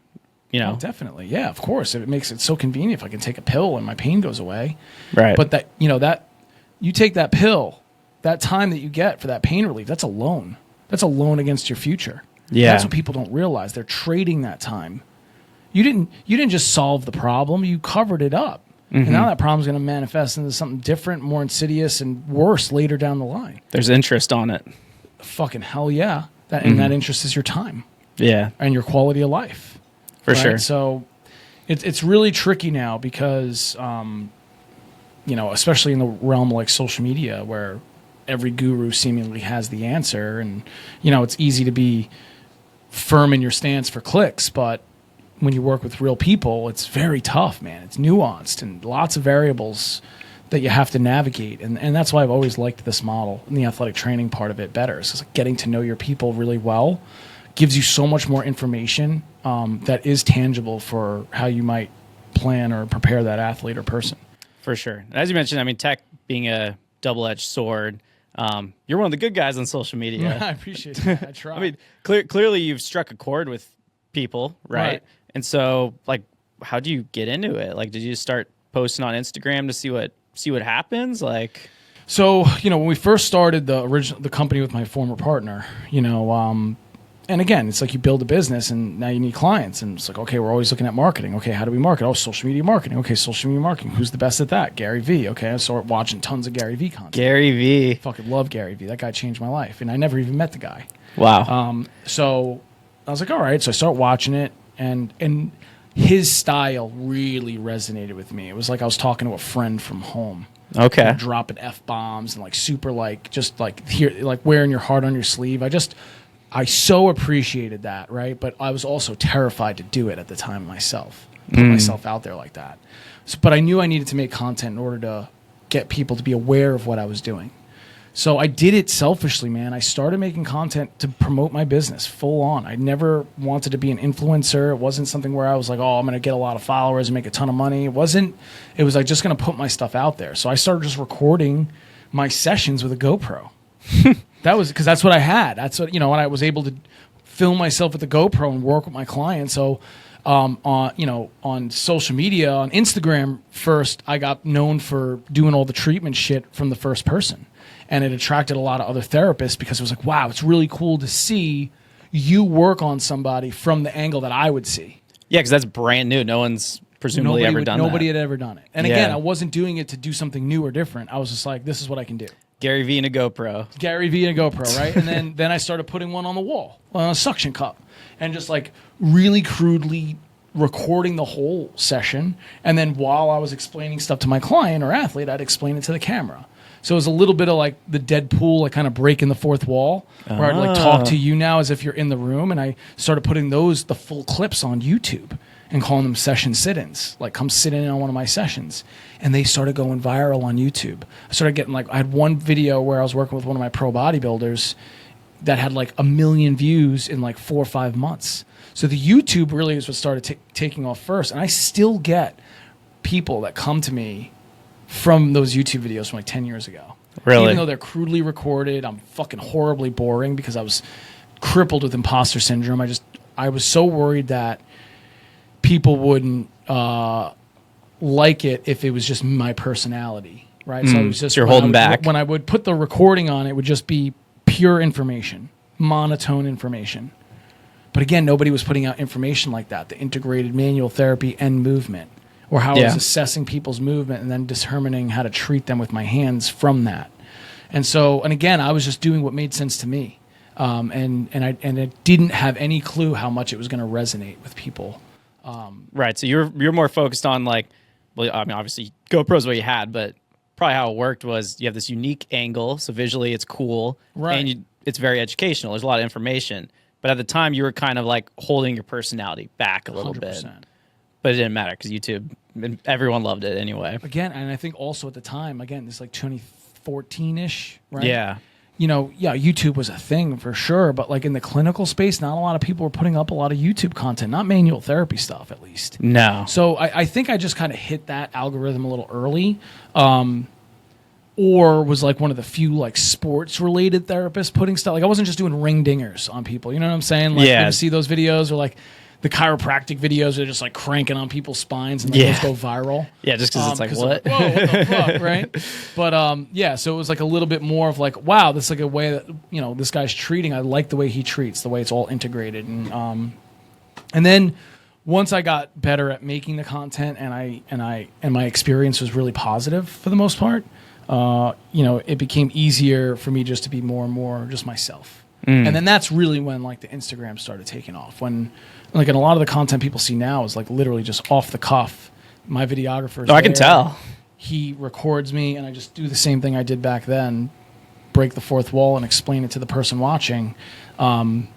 Oh, definitely. Yeah, of course. It makes it so convenient if I can take a pill and my pain goes away. Right. But that you take that pill, that time that you get for that pain relief, that's a loan. That's a loan against your future. Yeah. That's what people don't realize. They're trading that time. You didn't just solve the problem, you covered it up. Mm-hmm. And now that problem's going to manifest into something different, more insidious and worse later down the line. There's interest on it. Fucking hell yeah. And that interest is your time. Yeah. And your quality of life. For sure. So it's really tricky now because, especially in the realm of like social media where every guru seemingly has the answer and, it's easy to be firm in your stance for clicks, but when you work with real people, it's very tough, man. It's nuanced and lots of variables that you have to navigate. And that's why I've always liked this model and the athletic training part of it better. It's just like getting to know your people really well gives you so much more information that is tangible for how you might plan or prepare that athlete or person. For sure. And as you mentioned, tech being a double-edged sword, you're one of the good guys on social media. I appreciate that. I try. Clearly you've struck a chord with people, right? And so, like, how do you get into it? Like, did you just start posting on Instagram to see what happens? Like, so when we first started the company with my former partner, and again, it's like you build a business and now you need clients. And it's like, okay, we're always looking at marketing. Okay, how do we market? Oh, social media marketing. Okay, social media marketing. Who's the best at that? Gary Vee. Okay, I started watching tons of Gary Vee content. Gary Vee. Fucking love Gary Vee. That guy changed my life. And I never even met the guy. Wow. So I was like, all right. So I start watching it. And his style really resonated with me. It was like I was talking to a friend from home. Okay. Dropping F-bombs and like super just wearing your heart on your sleeve. I so appreciated that, right? But I was also terrified to do it at the time myself, put myself out there like that. But I knew I needed to make content in order to get people to be aware of what I was doing. So I did it selfishly, man. I started making content to promote my business full on. I never wanted to be an influencer. It wasn't something where I was like, oh, I'm going to get a lot of followers and make a ton of money. It was like just going to put my stuff out there. So I started just recording my sessions with a GoPro. That was because that's what I had. That's what, when I was able to film myself with the GoPro and work with my clients. So on social media, on Instagram first, I got known for doing all the treatment shit from the first person. And it attracted a lot of other therapists because it was like, wow, it's really cool to see you work on somebody from the angle that I would see. Yeah, because that's brand new. No one's presumably ever done nobody that. had ever done it. And Yeah. again, I wasn't doing it to do something new or different. I was just like, this is what I can do. Gary Vee and a GoPro. Gary Vee and a GoPro, right? And then I started putting one on the wall, on a suction cup, and just like really crudely recording the whole session. And then while I was explaining stuff to my client or athlete, I'd explain it to the camera. So it was a little bit of like the Deadpool, like kind of breaking the fourth wall, where I'd like talk to you now as if you're in the room. And I started putting the full clips on YouTube and calling them session sit-ins. Like, come sit in on one of my sessions. And they started going viral on YouTube. I started getting I had one video where I was working with one of my pro bodybuilders that had like 1 million views in like 4 or 5 months. So the YouTube really is what started taking off first. And I still get people that come to me from those YouTube videos from like 10 years ago. Really? Even though they're crudely recorded, I'm fucking horribly boring because I was crippled with imposter syndrome. I was so worried that people wouldn't like it if it was just my personality, right? So it was just you're holding back. When I would put the recording on, it would just be pure information, monotone information. But again, nobody was putting out information like that, the integrated manual therapy and movement, or how I was assessing people's movement and then determining how to treat them with my hands from that. And again, I was just doing what made sense to me. And I didn't have any clue how much it was going to resonate with people. Right. So you're more focused on like, well, I mean, obviously GoPro's what you had, but probably how it worked was you have this unique angle. So visually it's cool. Right. And it's very educational. There's a lot of information. But at the time you were kind of like holding your personality back a little 100%. bit. But it didn't matter because YouTube, everyone loved it anyway. Again, and I think also at the time, again, this is like 2014-ish, right? Yeah. YouTube was a thing for sure, but like in the clinical space, not a lot of people were putting up a lot of YouTube content, not manual therapy stuff at least. No. So I think I just kind of hit that algorithm a little early, or was like one of the few like sports related therapists putting stuff. Like I wasn't just doing ring dingers on people. You know what I'm saying? Like you see those videos or like the chiropractic videos are just like cranking on people's spines and those go viral. Yeah, just because it's like, what? Whoa, what the fuck, right? But so it was like a little bit more of like, wow, this is like a way that, this guy's treating. I like the way he treats, the way it's all integrated. And then once I got better at making the content and my experience was really positive for the most part, it became easier for me just to be more and more just myself. And then that's really when like the Instagram started taking off. When like in a lot of the content people see now is like literally just off the cuff. My videographer, I can tell. He records me, and I just do the same thing I did back then, break the fourth wall and explain it to the person watching. And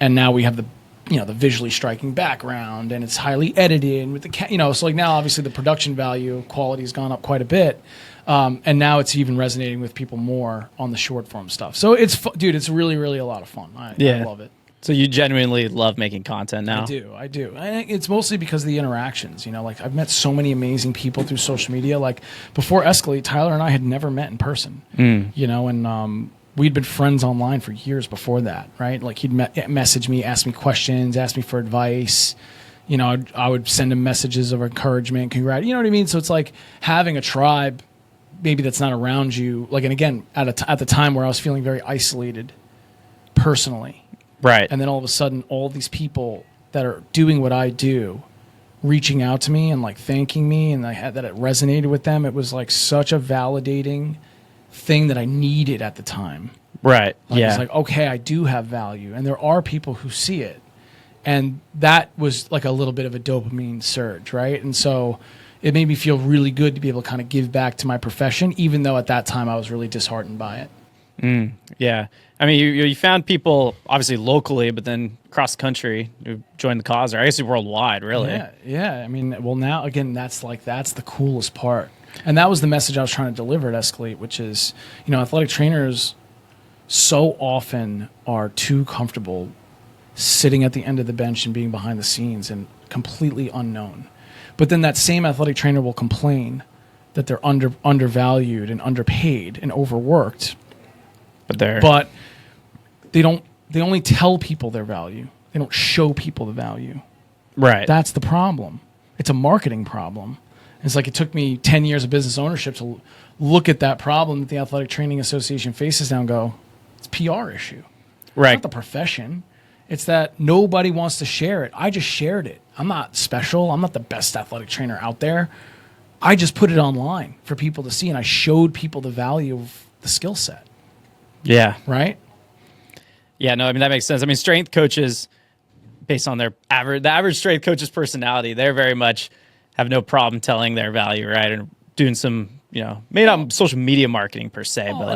now we have the visually striking background, and it's highly edited with the so like now obviously the production value quality has gone up quite a bit. And now it's even resonating with people more on the short form stuff. So it's it's really, really a lot of fun. I love it. So you genuinely love making content now? I do. It's mostly because of the interactions. Like I've met so many amazing people through social media. Like before Escalate, Tyler and I had never met in person. And we'd been friends online for years before that, right? Like he'd message me, ask me questions, ask me for advice. I would send him messages of encouragement, congrats. You know what I mean? So it's like having a tribe, maybe that's not around you. Like, and again, at the time where I was feeling very isolated personally. Right. And then all of a sudden, all these people that are doing what I do, reaching out to me and like thanking me, and that it resonated with them. It was like such a validating thing that I needed at the time. Right. It's like, okay, I do have value, and there are people who see it, and that was like a little bit of a dopamine surge, right? And so it made me feel really good to be able to kind of give back to my profession, even though at that time I was really disheartened by it. Yeah. I mean, you found people obviously locally, but then across the country who joined the cause, or I guess worldwide, really. Yeah. I mean, well, now again, that's the coolest part, and that was the message I was trying to deliver at Escalate, which is, athletic trainers so often are too comfortable sitting at the end of the bench and being behind the scenes and completely unknown. But then that same athletic trainer will complain that they're undervalued and underpaid and overworked. But they only tell people their value. They don't show people the value. Right. That's the problem. It's a marketing problem. It's like it took me 10 years of business ownership to look at that problem that the Athletic Training Association faces now and go, it's a PR issue. Right. It's not the profession. It's that nobody wants to share it. I just shared it. I'm not special. I'm not the best athletic trainer out there. I just put it online for people to see, and I showed people the value of the skill set. Yeah. Right? Yeah, no, I mean, that makes sense. I mean, strength coaches, based on the average strength coach's personality, they're very much have no problem telling their value, right? And doing some, maybe not social media marketing per se, but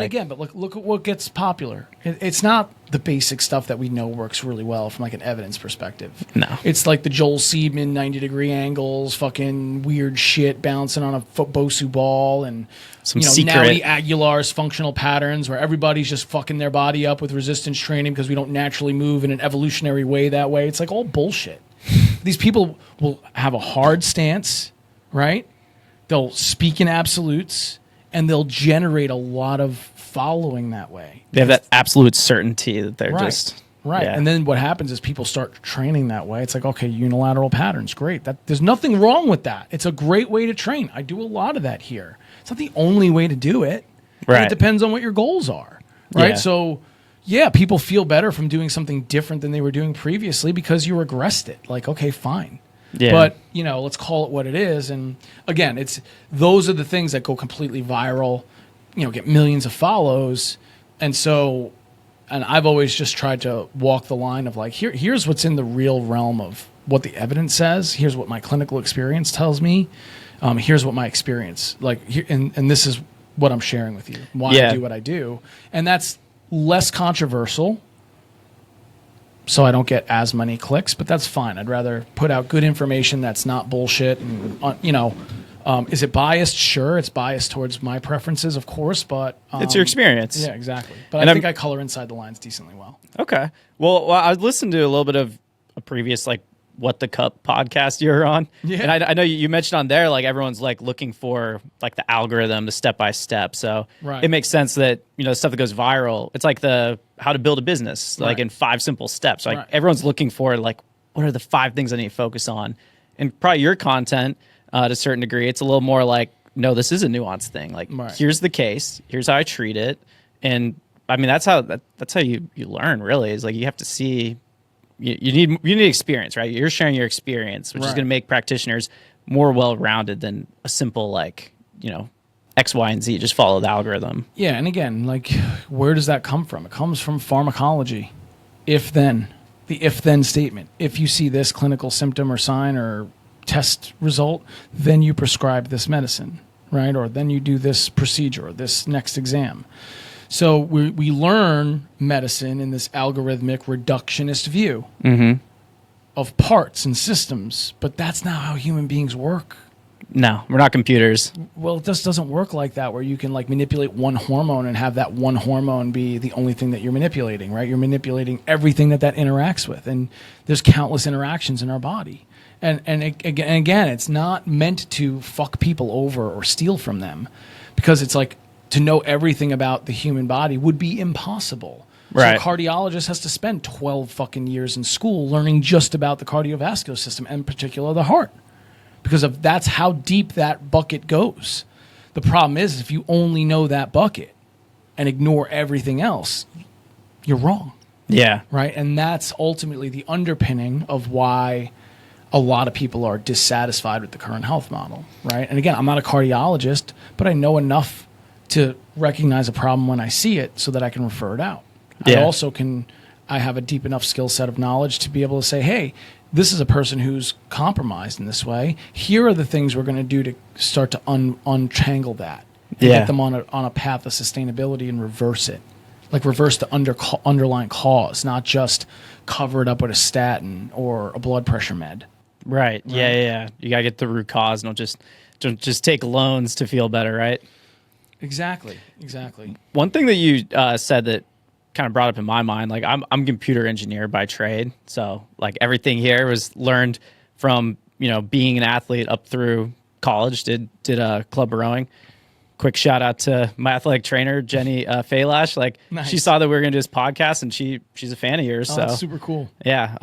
look at what gets popular. It's not the basic stuff that we know works really well from like an evidence perspective. No. It's like the Joel Seedman 90-degree angles, fucking weird shit bouncing on a Bosu ball, and some secret Nelly Aguilar's functional patterns where everybody's just fucking their body up with resistance training because we don't naturally move in an evolutionary way that way. It's like all bullshit. These people will have a hard stance, right? They'll speak in absolutes, and they'll generate a lot of following that way. They have that absolute certainty that they're Right. just... Right. Yeah. And then what happens is people start training that way. It's like, okay, unilateral patterns. Great. There's nothing wrong with that. It's a great way to train. I do a lot of that here. It's not the only way to do it. Right. And it depends on what your goals are. Right. Yeah. So, yeah, people feel better from doing something different than they were doing previously because you regressed it. Like, okay, fine. Yeah. But, let's call it what it is. And again, those are the things that go completely viral, get millions of follows. And so, and I've always just tried to walk the line of like, here's what's in the real realm of what the evidence says. Here's what my clinical experience tells me. Here's what my experience, and this is what I'm sharing with you, why I do what I do. And that's less controversial, so I don't get as many clicks, but that's fine. I'd rather put out good information that's not bullshit. And, is it biased? Sure, it's biased towards my preferences, of course, but... it's your experience. Yeah, exactly. But I think I color inside the lines decently well. Okay. Well, I listened to a little bit of a previous, What the Cup podcast you were on. Yeah. And I know you mentioned on there, everyone's, looking for, the algorithm, the step-by-step. So Right. it makes sense that, stuff that goes viral, it's like the how to build a business, Right. in 5 simple steps. Right. Everyone's looking for, what are the 5 things I need to focus on? And probably your content, to a certain degree, it's a little more no, this is a nuanced thing. Right. Here's the case, here's how I treat it. And, I mean, that's how you learn, really, is, you have to see... You need experience, right? You're sharing your experience, which is Right. going to make practitioners more well-rounded than a simple X, Y, and Z. Just follow the algorithm. Yeah, and again, where does that come from? It comes from pharmacology. If-then. The if-then statement. If you see this clinical symptom or sign or test result, then you prescribe this medicine, right? Or then you do this procedure or this next exam. So we learn medicine in this algorithmic reductionist view of parts and systems, but that's not how human beings work. No, we're not computers. Well, it just doesn't work like that, where you can manipulate one hormone and have that one hormone be the only thing that you're manipulating, right? You're manipulating everything that that with, and there's countless interactions in our body. And again, it's not meant to fuck people over or steal from them, because it's to know everything about the human body would be impossible. Right. So a cardiologist has to spend 12 fucking years in school learning just about the cardiovascular system, and in particular the heart, because that's how deep that bucket goes. The problem is, if you only know that bucket and ignore everything else, you're wrong. Yeah. Right? And that's ultimately the underpinning of why a lot of people are dissatisfied with the current health model, right? And again, I'm not a cardiologist, but I know enough to recognize a problem when I see it so that I can refer it out. Yeah. I have a deep enough skill set of knowledge to be able to say, hey, this is a person who's compromised in this way. Here are the things we're going to do to start to untangle that and get them on a path of sustainability and reverse it. Reverse the underlying cause, not just cover it up with a statin or a blood pressure med. Right. Yeah. You got to get the root cause, and don't just take loans to feel better, right? Exactly. One thing that you said that kind of brought up in my mind, I'm a computer engineer by trade, so everything here was learned from being an athlete up through college. Did club rowing. Quick shout out to my athletic trainer Jenny Faylash. Nice. She saw that we were going to do this podcast, and she's a fan of yours. Oh, so that's super cool. Yeah.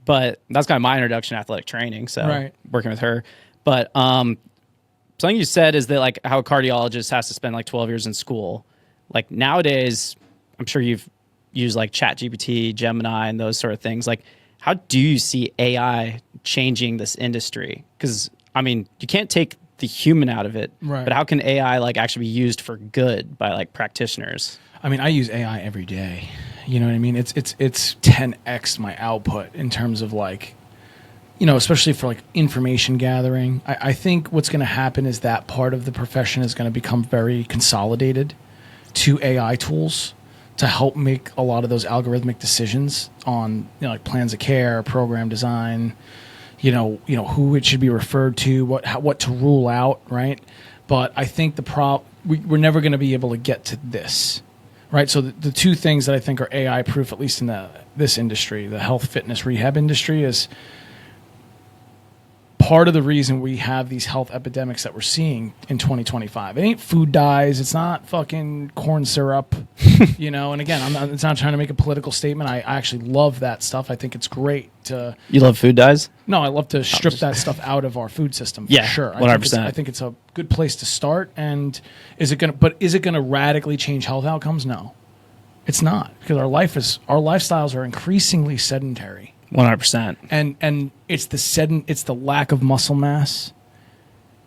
But that's kind of my introduction to athletic training. So Right. working with her, but something you said is that how a cardiologist has to spend 12 years in school. Nowadays, I'm sure you've use like ChatGPT, Gemini, and those sort of things. Like, how do you see AI changing this industry? Because I mean, you can't take the human out of it, Right. but how can AI like actually be used for good by like practitioners? I mean, I use AI every day. You know what I mean? It's 10x my output in terms of like, you know, especially for like information gathering. I think what's going to happen is that part of the profession is going to become very consolidated to AI tools to help make a lot of those algorithmic decisions on, you know, like plans of care, program design, you know who it should be referred to, what to rule out, right? But I think we're never going to be able to get to this, right? So the two things that I think are AI proof, at least in this industry, the health, fitness, rehab industry, is part of the reason we have these health epidemics that we're seeing in 2025. It ain't food dyes. It's not fucking corn syrup, you know. And again, it's not trying to make a political statement. I actually love that stuff. I think it's great to. You love food dyes? No, I love to strip that stuff out of our food system. For Yeah, sure. 100%. I think it's a good place to start. And is it gonna radically change health outcomes? No, it's not, because our lifestyles are increasingly sedentary. 100%. And it's the lack of muscle mass.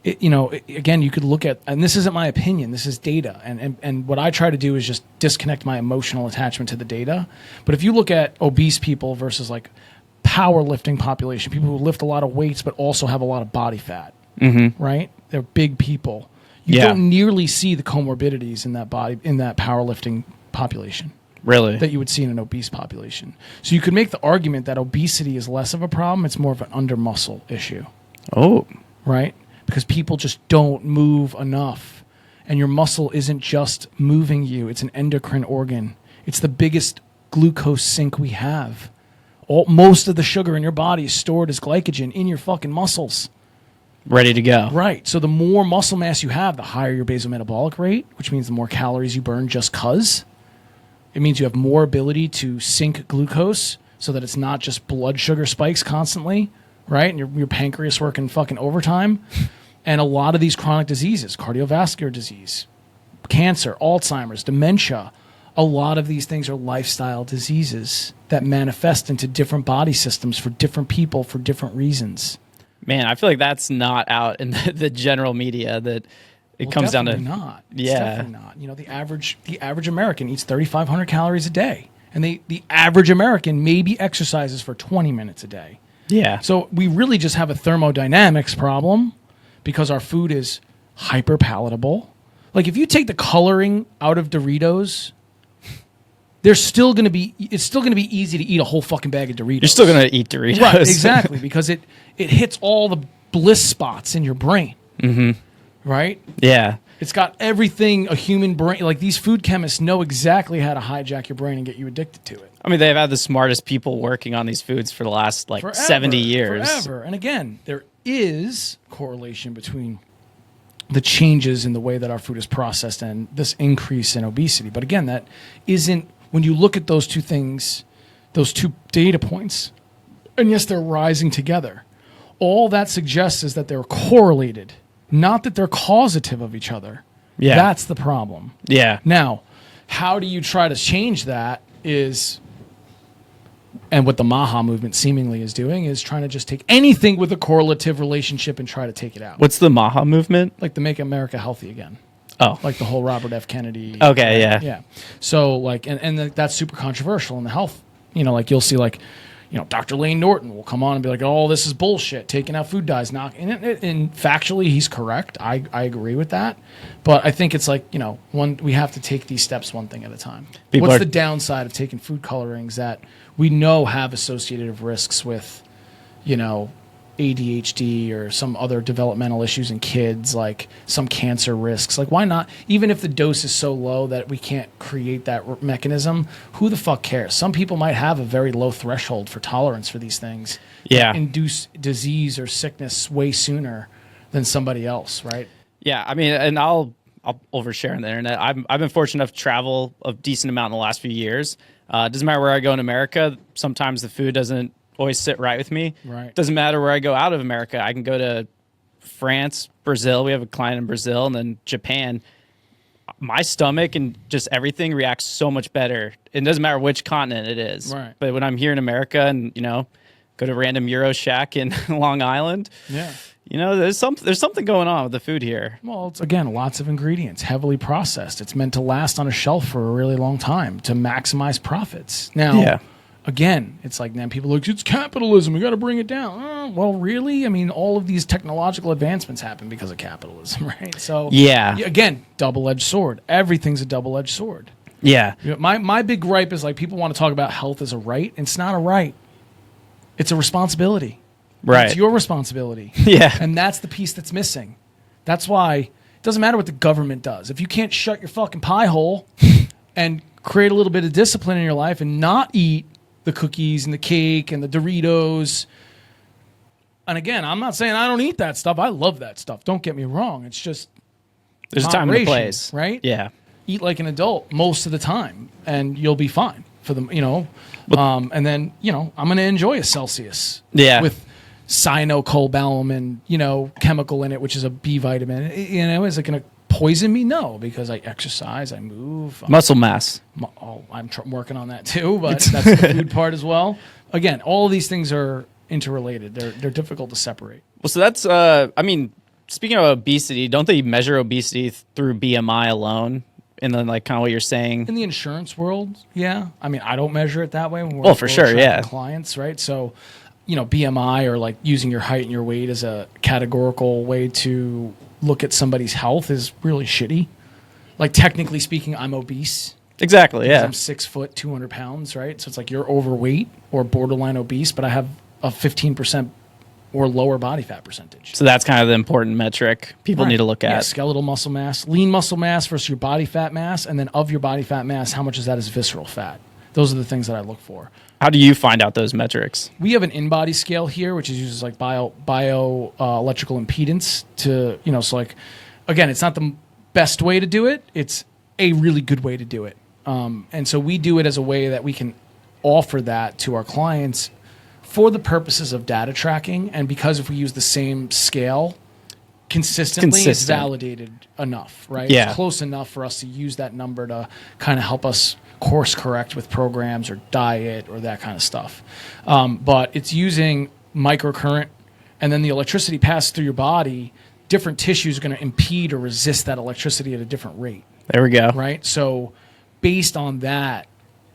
Again, you could look at, and this isn't my opinion, this is data. And what I try to do is just disconnect my emotional attachment to the data. But if you look at obese people versus like powerlifting population, people who lift a lot of weights but also have a lot of body fat, right? They're big people. You don't nearly see the comorbidities in that powerlifting population. Really? That you would see in an obese population. So you could make the argument that obesity is less of a problem. It's more of an under muscle issue. Oh. Right? Because people just don't move enough. And your muscle isn't just moving you. It's an endocrine organ. It's the biggest glucose sink we have. Most of the sugar in your body is stored as glycogen in your fucking muscles. Ready to go. Right. So the more muscle mass you have, the higher your basal metabolic rate, which means the more calories you burn just because. It means you have more ability to sink glucose so that it's not just blood sugar spikes constantly, right? And your pancreas working fucking overtime. And a lot of these chronic diseases, cardiovascular disease, cancer, Alzheimer's, dementia, a lot of these things are lifestyle diseases that manifest into different body systems for different people for different reasons. Man, I feel like that's not out in the general media, that it comes down to not. It's yeah, definitely not. You know, the average American eats 3,500 calories a day, and the average American maybe exercises for 20 minutes a day. Yeah. So we really just have a thermodynamics problem because our food is hyper palatable. Like if you take the coloring out of Doritos, it's still going to be easy to eat a whole fucking bag of Doritos. You're still going to eat Doritos. Right, exactly, because it hits all the bliss spots in your brain. Mm-hmm. Right? Yeah. It's got everything a human brain, like these food chemists know exactly how to hijack your brain and get you addicted to it. I mean, they've had the smartest people working on these foods for the last like 70 years. Forever. And again, there is correlation between the changes in the way that our food is processed and this increase in obesity. But again, that isn't, when you look at those two things, those two data points, and yes, they're rising together, all that suggests is that they're correlated. Not that they're causative of each other. Yeah. That's the problem. Yeah. Now, how do you try to change that is, and what the Maha movement seemingly is doing, is trying to just take anything with a correlative relationship and try to take it out. What's the Maha movement? Like the Make America Healthy Again. Oh. Like the whole Robert F. Kennedy. Okay, yeah. Yeah. So like, and that's super controversial in the health. You know, like you'll see like, you know, Dr. Lane Norton will come on and be like, oh, this is bullshit, taking out food dyes. And factually, he's correct. I agree with that. But I think it's like, you know, we have to take these steps one thing at a time. What's the downside of taking food colorings that we know have associated risks with, you know, ADHD or some other developmental issues in kids, like some cancer risks? Like, why not? Even if the dose is so low that we can't create that mechanism, who the fuck cares? Some people might have a very low threshold for tolerance for these things. Yeah. That induce disease or sickness way sooner than somebody else, right? Yeah, I mean, and I'll overshare on the internet. I've been fortunate enough to travel a decent amount in the last few years. Doesn't matter where I go in America. Sometimes the food doesn't always sit right with me. Right. Doesn't matter where I go out of America. I can go to France, Brazil. We have a client in Brazil, and then Japan. my stomach and just everything reacts so much better. It doesn't matter which continent it is. Right. But when I'm here in America and, go to a random Euro shack in Long Island, Yeah. there's something going on with the food here. Well, it's, again, lots of ingredients, heavily processed. It's meant to last on a shelf for a really long time to maximize profits. Now, again, it's like, man, people look, it's capitalism. We got to bring it down. Well, really? I mean, all of these technological advancements happen because of capitalism, right? So, again, double-edged sword. Everything's a double-edged sword. Yeah. My big gripe is like people want to talk about health as a right. It's not a right. It's a responsibility. Right. It's your responsibility. Yeah. And that's the piece that's missing. That's why it doesn't matter what the government does. If you can't shut your fucking pie hole and create a little bit of discipline in your life and not eat the cookies and the cake and the Doritos. And again, I'm not saying I don't eat that stuff. I love that stuff. Don't get me wrong. It's just there's a time and a place, right? Yeah. Eat like an adult most of the time and you'll be fine for them, and then, I'm going to enjoy a Celsius with cyanocobalamin, chemical in it, which is a B vitamin. Is it going to poison me? No, because I exercise, I move. Muscle mass. I'm working on that too, but that's the food part as well. Again, all of these things are interrelated. They're difficult to separate. Well, so that's, speaking of obesity, don't they measure obesity through BMI alone? And then, like, kind of what you're saying in the insurance world, yeah. I mean, I don't measure it that way. When we're for sure, yeah. Clients, right? So, BMI or like using your height and your weight as a categorical way to look at somebody's health is really shitty. Like, technically speaking, I'm obese. Exactly, yeah. I'm 6 foot, 200 pounds, right? So it's like you're overweight or borderline obese, but I have a 15% or lower body fat percentage. So that's kind of the important metric people need to look at. Yeah, skeletal muscle mass, lean muscle mass versus your body fat mass, and then of your body fat mass, how much of that is visceral fat? Those are the things that I look for. How do you find out those metrics? We have an in-body scale here, which is uses like electrical impedance to, so like, again, it's not the best way to do it. It's a really good way to do it. And so we do it as a way that we can offer that to our clients for the purposes of data tracking, and because if we use the same scale consistently, it's validated enough, right? Yeah. It's close enough for us to use that number to kind of help us course correct with programs or diet or that kind of stuff. But it's using microcurrent, and then the electricity passes through your body. Different tissues are going to impede or resist that electricity at a different rate. There we go. Right? So based on that,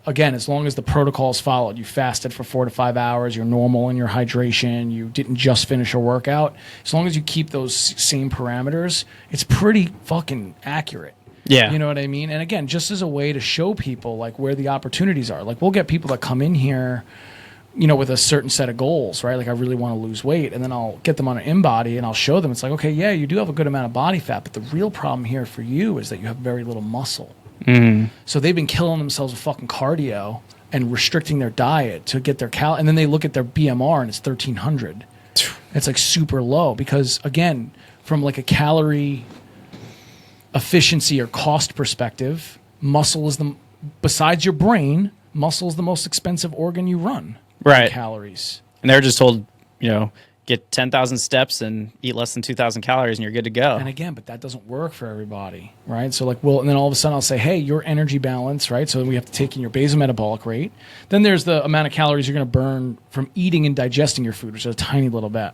again, as long as the protocol is followed, you fasted for 4 to 5 hours, you're normal in your hydration, you didn't just finish a workout, as long as you keep those same parameters, it's pretty fucking accurate. Yeah. You know what I mean? And again, just as a way to show people like where the opportunities are. Like, we'll get people that come in here, with a certain set of goals, right? Like, I really want to lose weight, and then I'll get them on an InBody and I'll show them, it's like, okay, yeah, you do have a good amount of body fat, but the real problem here for you is that you have very little muscle. Mm. So they've been killing themselves with fucking cardio and restricting their diet to get their and then they look at their BMR and it's 1,300. It's like super low because, again, from like a calorie efficiency or cost perspective, muscle is besides your brain, muscle is the most expensive organ you run. Right. Calories. And they're just told, get 10,000 steps and eat less than 2,000 calories and you're good to go. And again, but that doesn't work for everybody, right? So like, and then all of a sudden I'll say, hey, your energy balance, right? So we have to take in your basal metabolic rate. Then there's the amount of calories you're going to burn from eating and digesting your food, which is a tiny little bit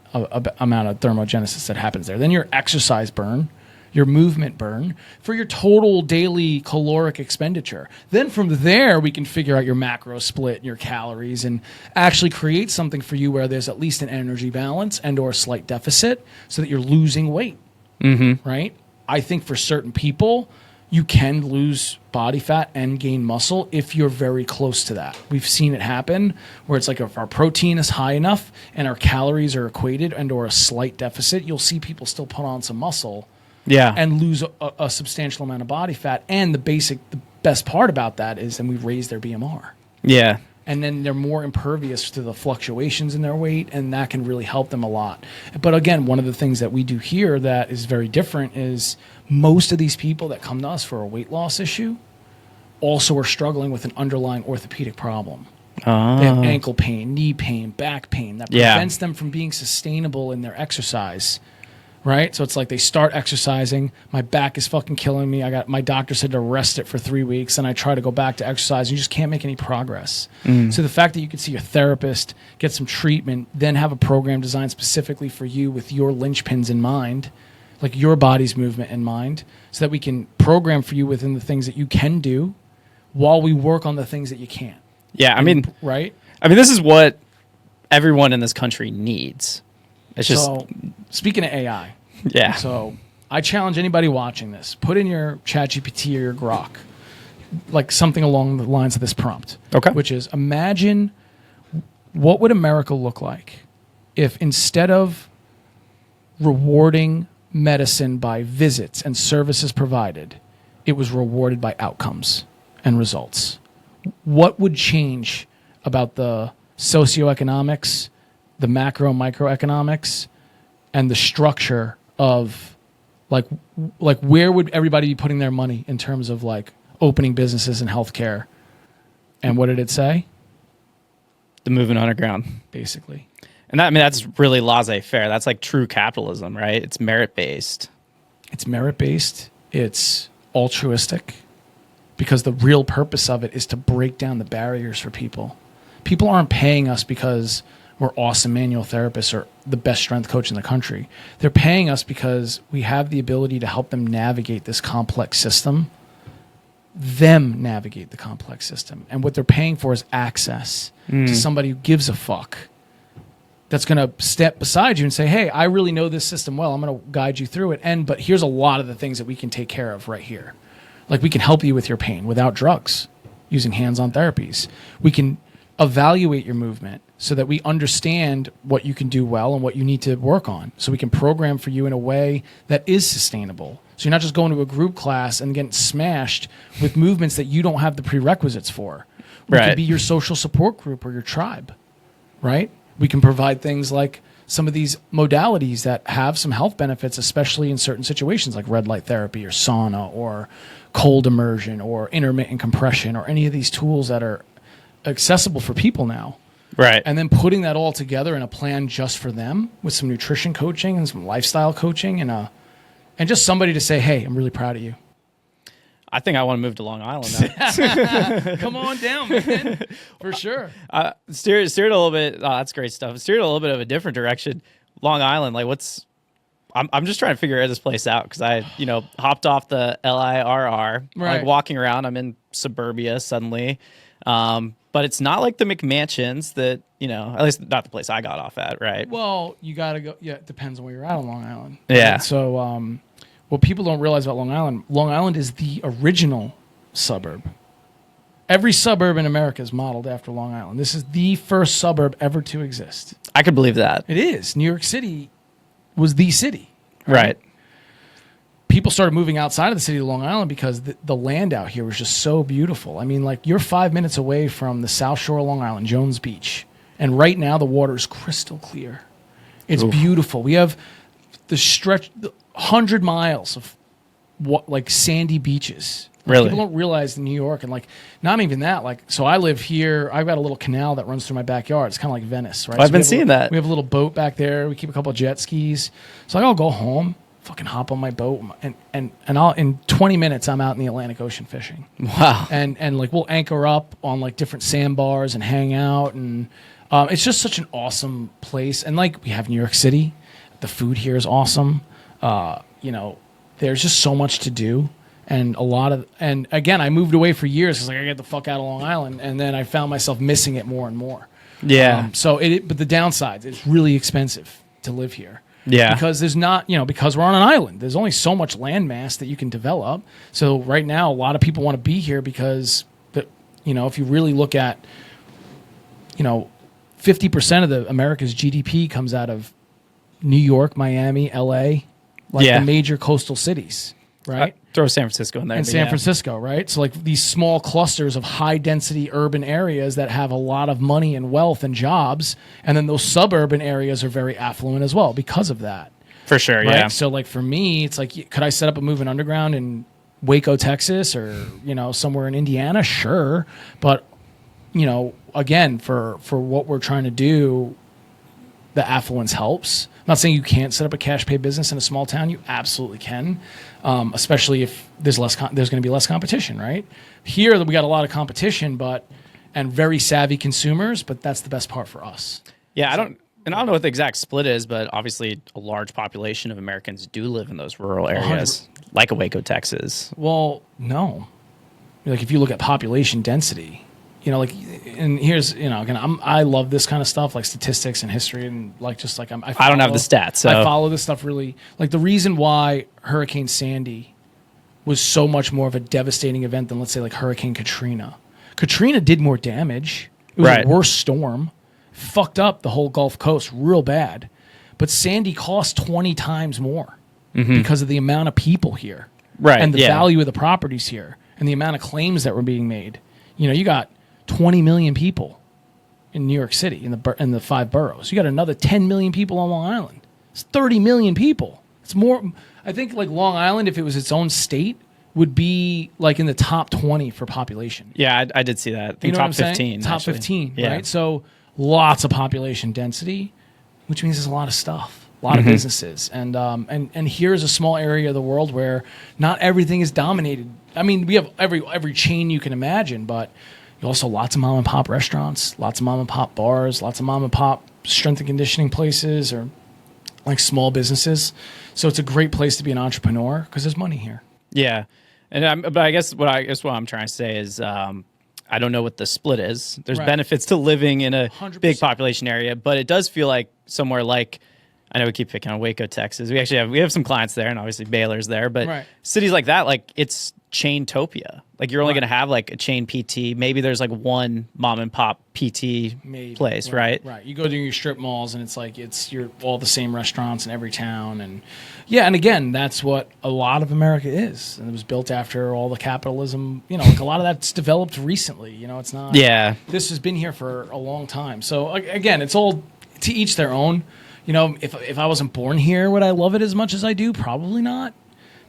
amount of thermogenesis that happens there. Then your exercise burn, your movement burn for your total daily caloric expenditure. Then from there, we can figure out your macro split and your calories and actually create something for you where there's at least an energy balance and or a slight deficit so that you're losing weight, right? I think for certain people, you can lose body fat and gain muscle if you're very close to that. We've seen it happen where it's like if our protein is high enough and our calories are equated and or a slight deficit, you'll see people still put on some muscle. Yeah. And lose a substantial amount of body fat. And the best part about that is then we raise their BMR. Yeah. And then they're more impervious to the fluctuations in their weight, and that can really help them a lot. But again, one of the things that we do here that is very different is most of these people that come to us for a weight loss issue also are struggling with an underlying orthopedic problem. They have ankle pain, knee pain, back pain that prevents them from being sustainable in their exercise. right? So it's like they start exercising. My back is fucking killing me. My doctor said to rest it for 3 weeks, and I try to go back to exercise. And you just can't make any progress. So the fact that you could see your therapist, get some treatment, then have a program designed specifically for you with your linchpins in mind, like your body's movement in mind, so that we can program for you within the things that you can do while we work on the things that you can't. Yeah, I mean, right? I mean, this is what everyone in this country needs. It's just, So, speaking of AI, yeah. so I challenge anybody watching this, put in your ChatGPT or your Grok, like something along the lines of this prompt. Okay. Which is, imagine what would America look like if instead of rewarding medicine by visits and services provided, it was rewarded by outcomes and results. What would change about the socioeconomics, the macro and microeconomics, and the structure of like where would everybody be putting their money in terms of like opening businesses in healthcare? And what did it say? The movement underground. Basically. And that, I mean, that's really laissez-faire. That's like true capitalism, right? It's merit-based. It's merit-based. It's altruistic, because the real purpose of it is to break down the barriers for people. People aren't paying us because we're awesome manual therapists or the best strength coach in the country. They're paying us because we have the ability to help them navigate this complex system, navigate the complex system. And what they're paying for is access to somebody who gives a fuck, that's going to step beside you and say, hey, I really know this system well. I'm going to guide you through it. But here's a lot of the things that we can take care of right here. Like, we can help you with your pain without drugs, using hands-on therapies. We can evaluate your movement so that we understand what you can do well and what you need to work on. So we can program for you in a way that is sustainable. So you're not just going to a group class and getting smashed with movements that you don't have the prerequisites for. We can be your social support group or your tribe, right? We can provide things like some of these modalities that have some health benefits, especially in certain situations like red light therapy or sauna or cold immersion or intermittent compression or any of these tools that are accessible for people now. Right. And then putting that all together in a plan just for them with some nutrition coaching and some lifestyle coaching and just somebody to say, hey, I'm really proud of you. I think I want to move to Long Island now. Come on down, man. For sure. Steer it a little bit. Oh, that's great stuff. Steer it a little bit of a different direction. Long Island, like I'm just trying to figure this place out because I, hopped off the LIRR, like walking around. I'm in suburbia suddenly. But it's not like the McMansions that, at least not the place I got off at, right? Well, you got to go. Yeah, it depends on where you're at on Long Island. Yeah. Right? So, what people don't realize about Long Island is the original suburb. Every suburb in America is modeled after Long Island. This is the first suburb ever to exist. I could believe that. It is. New York City was the city. Right. People started moving outside of the city of Long Island because the land out here was just so beautiful. I mean, like, you're 5 minutes away from the South Shore of Long Island, Jones Beach. And right now the water is crystal clear. It's beautiful. We have the stretch, 100 miles of sandy beaches. Really? People don't realize in New York, and not even that. So I live here. I've got a little canal that runs through my backyard. It's kind of like Venice, right? I've been seeing that. We have a little boat back there. We keep a couple of jet skis. So I'll go home, fucking hop on my boat, and I'll in 20 minutes I'm out in the Atlantic Ocean fishing. Wow. And we'll anchor up on different sandbars and hang out, and it's just such an awesome place. And we have New York City. The food here is awesome. There's just so much to do. And again, I moved away for years because I got the fuck out of Long Island, and then I found myself missing it more and more. Yeah. But the downside, it's really expensive to live here. Yeah. Because there's not, because we're on an island, there's only so much landmass that you can develop. So right now, a lot of people want to be here because, if you really look at, 50% of America's GDP comes out of New York, Miami, LA, the major coastal cities. Right? Throw San Francisco in there. And San Francisco, right? So these small clusters of high density urban areas that have a lot of money and wealth and jobs. And then those suburban areas are very affluent as well because of that. For sure, right? yeah. So for me, it's could I set up a movement underground in Waco, Texas or, somewhere in Indiana? Sure. But, again, for what we're trying to do, the affluence helps. I'm not saying you can't set up a cash pay business in a small town. You absolutely can, especially if there's there's going to be less competition, right? Here, we got a lot of competition, and very savvy consumers, but that's the best part for us. Yeah, I don't know what the exact split is, but obviously a large population of Americans do live in those rural areas, like Waco, Texas. Well, no. Like if you look at population density, and here's, again, I love this kind of stuff, like statistics and history, and I don't have the stats, so I follow this stuff really. Like the reason why Hurricane Sandy was so much more of a devastating event than, let's say, like Hurricane Katrina. Katrina did more damage. It was a worse storm. Fucked up the whole Gulf Coast real bad. But Sandy cost 20 times more because of the amount of people here. Right. And the value of the properties here and the amount of claims that were being made. You got 20 million people in New York City in the 5 boroughs. You got another 10 million people on Long Island. It's 30 million people. It's more. I think like Long Island, if it was its own state, would be like in the top 20 for population. Yeah, I did see that. I think top 15. Top 15, right? So lots of population density, which means there's a lot of stuff, a lot of businesses. And here's a small area of the world where not everything is dominated. I mean, we have every chain you can imagine, but also lots of mom and pop restaurants, lots of mom and pop bars, lots of mom and pop strength and conditioning places, or like small businesses. So it's a great place to be an entrepreneur because there's money here. Yeah. But I guess what I'm trying to say is I don't know what the split is. There's benefits to living in a 100%. Big population area, but it does feel like somewhere like, I know we keep picking on Waco, Texas. We have some clients there, and obviously Baylor's there, but cities like that, like it's chain-topia. Like you're only going to have like a chain PT. Maybe there's like one mom and pop PT place, right? Right. You go to your strip malls, and it's like you're all the same restaurants in every town, and and again, that's what a lot of America is, and it was built after all the capitalism. Like a lot of that's developed recently. It's not. Yeah. This has been here for a long time. So again, it's all to each their own. If I wasn't born here, would I love it as much as I do? Probably not.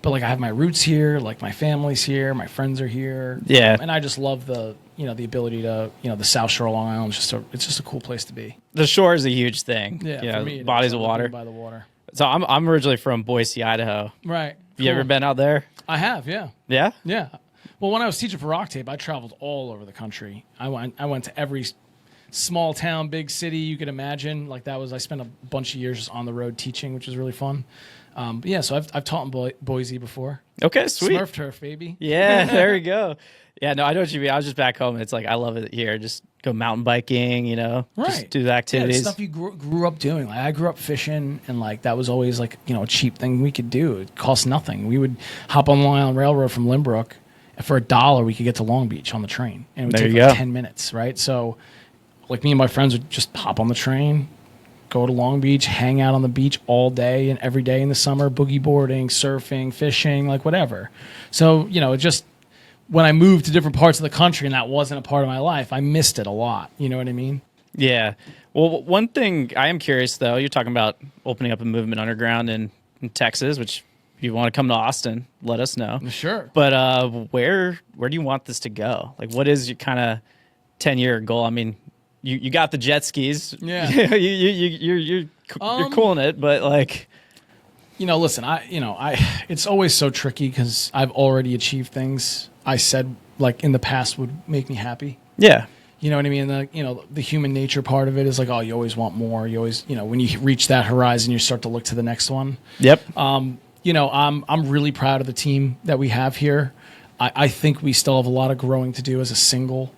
But like I have my roots here, like my family's here, my friends are here. Yeah. And I just love the ability to, the South Shore of Long Island. It's just a cool place to be. The shore is a huge thing. Yeah. For me, bodies of water. By the water. So I'm originally from Boise, Idaho. Right. Have you ever been out there? I have. Yeah. Yeah. Yeah. Well, when I was teaching for Rock Tape, I traveled all over the country. I went to every small town, big city you could imagine. I spent a bunch of years just on the road teaching, which was really fun. So I've taught in Boise before. Okay, sweet. Smurf turf, baby. Yeah, there we go. Yeah, no, I know what you mean. I was just back home, and it's like I love it here. Just go mountain biking, just do the activities. Yeah, stuff you grew up doing. Like I grew up fishing, and like that was always like a cheap thing we could do. It cost nothing. We would hop on the Long Island Railroad from Lynbrook, and for $1 we could get to Long Beach on the train, and it would take like 10 minutes, right? So, like me and my friends would just hop on the train, go to Long Beach, hang out on the beach all day and every day in the summer, boogie boarding, surfing, fishing, like whatever. So, it just, when I moved to different parts of the country and that wasn't a part of my life, I missed it a lot. You know what I mean? Yeah. Well, one thing I am curious, though, you're talking about opening up a movement underground in Texas, which if you want to come to Austin, let us know. Sure. But where do you want this to go? Like, what is your kind of 10-year goal? I mean, you got the jet skis. Yeah. you're cool in it, but like, listen, it's always so tricky because I've already achieved things I said like in the past would make me happy. Yeah. You know what I mean? The human nature part of it is like, oh, you always want more. You always, when you reach that horizon, you start to look to the next one. Yep. I'm really proud of the team that we have here. I think we still have a lot of growing to do as a single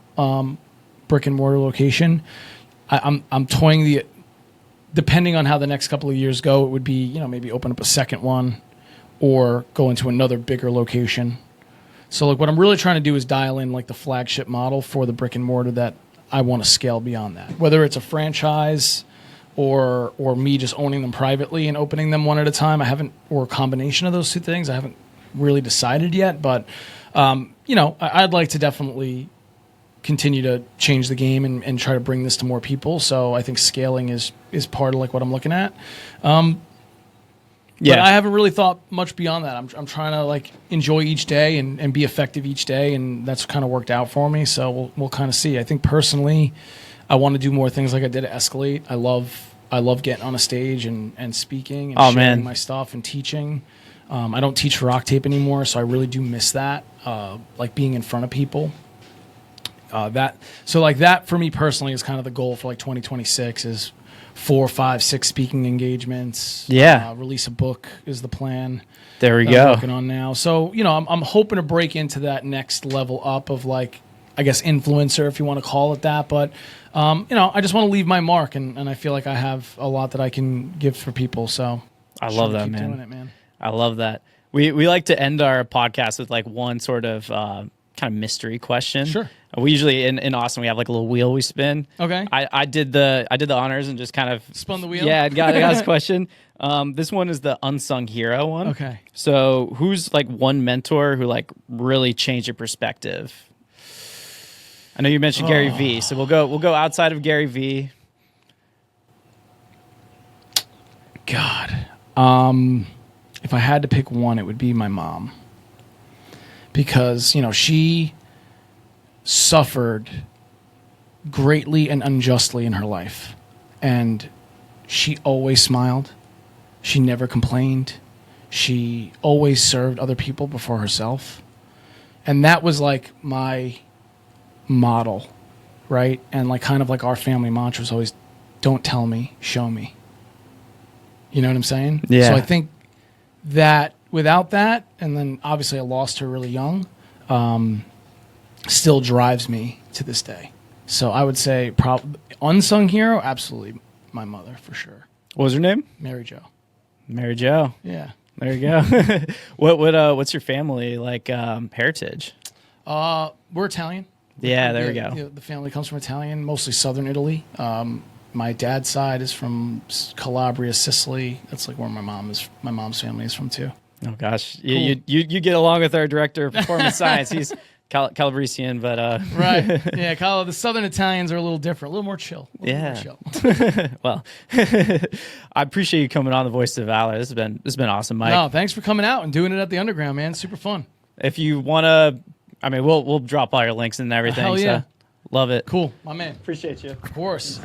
brick and mortar location. I'm toying depending on how the next couple of years go, it would be, maybe open up a second one or go into another bigger location. So like what I'm really trying to do is dial in like the flagship model for the brick and mortar that I want to scale beyond that. Whether it's a franchise or me just owning them privately and opening them one at a time, or a combination of those two things. I haven't really decided yet, but I'd like to definitely continue to change the game and try to bring this to more people. So I think scaling is part of like what I'm looking at. But I haven't really thought much beyond that. I'm trying to like enjoy each day and be effective each day, and that's kind of worked out for me. So we'll kind of see. I think personally, I want to do more things like I did at Escalate. I love I love getting on a stage and speaking and Oh, sharing man. my stuff and teaching. I don't teach for Rock Tape anymore, so I really do miss that, like being in front of people. That for me personally is kind of the goal for like 2026 is 4, 5, 6 speaking engagements. Yeah. Release a book is the plan. There we that go. I'm working on now. So, I'm hoping to break into that next level up of like, I guess, influencer, if you want to call it that. But, I just want to leave my mark, and I feel like I have a lot that I can give for people. So I love that, keep man. doing it, man. I love that. We like to end our podcast with like one sort of kind of mystery question. Sure. We usually in Austin we have like a little wheel we spin. Okay. I did the honors and just kind of Spun the wheel? Yeah, I got this question. This one is the unsung hero one. Okay. So who's like one mentor who like really changed your perspective? I know you mentioned Gary V, so we'll go outside of Gary V. God. If I had to pick one, it would be my mom. Because, she suffered greatly and unjustly in her life. And she always smiled. She never complained. She always served other people before herself. And that was like my model, right? And like kind of like our family mantra was always, don't tell me, show me. You know what I'm saying? Yeah. So I think that without that, and then obviously I lost her really young, still drives me to this day. So I would say unsung hero, absolutely my mother for sure. What was her name? Mary Jo. Mary Jo. Yeah. There you go. What's your family like heritage? We're Italian. Yeah, there we go. The family comes from Italian, mostly southern Italy. My dad's side is from Calabria, Sicily. That's like where my mom's family is from too. Oh gosh, Cool. you get along with our director of performance science. He's Calabresian, but right, yeah. The Southern Italians are a little different, a little more chill. Yeah. More chill. Well, I appreciate you coming on the Voices of Valor. This has been awesome, Mike. No, thanks for coming out and doing it at the Underground, man. Super fun. If you want to, we'll drop all your links and everything. Hell yeah. So love it. Cool, my man. Appreciate you. Of course.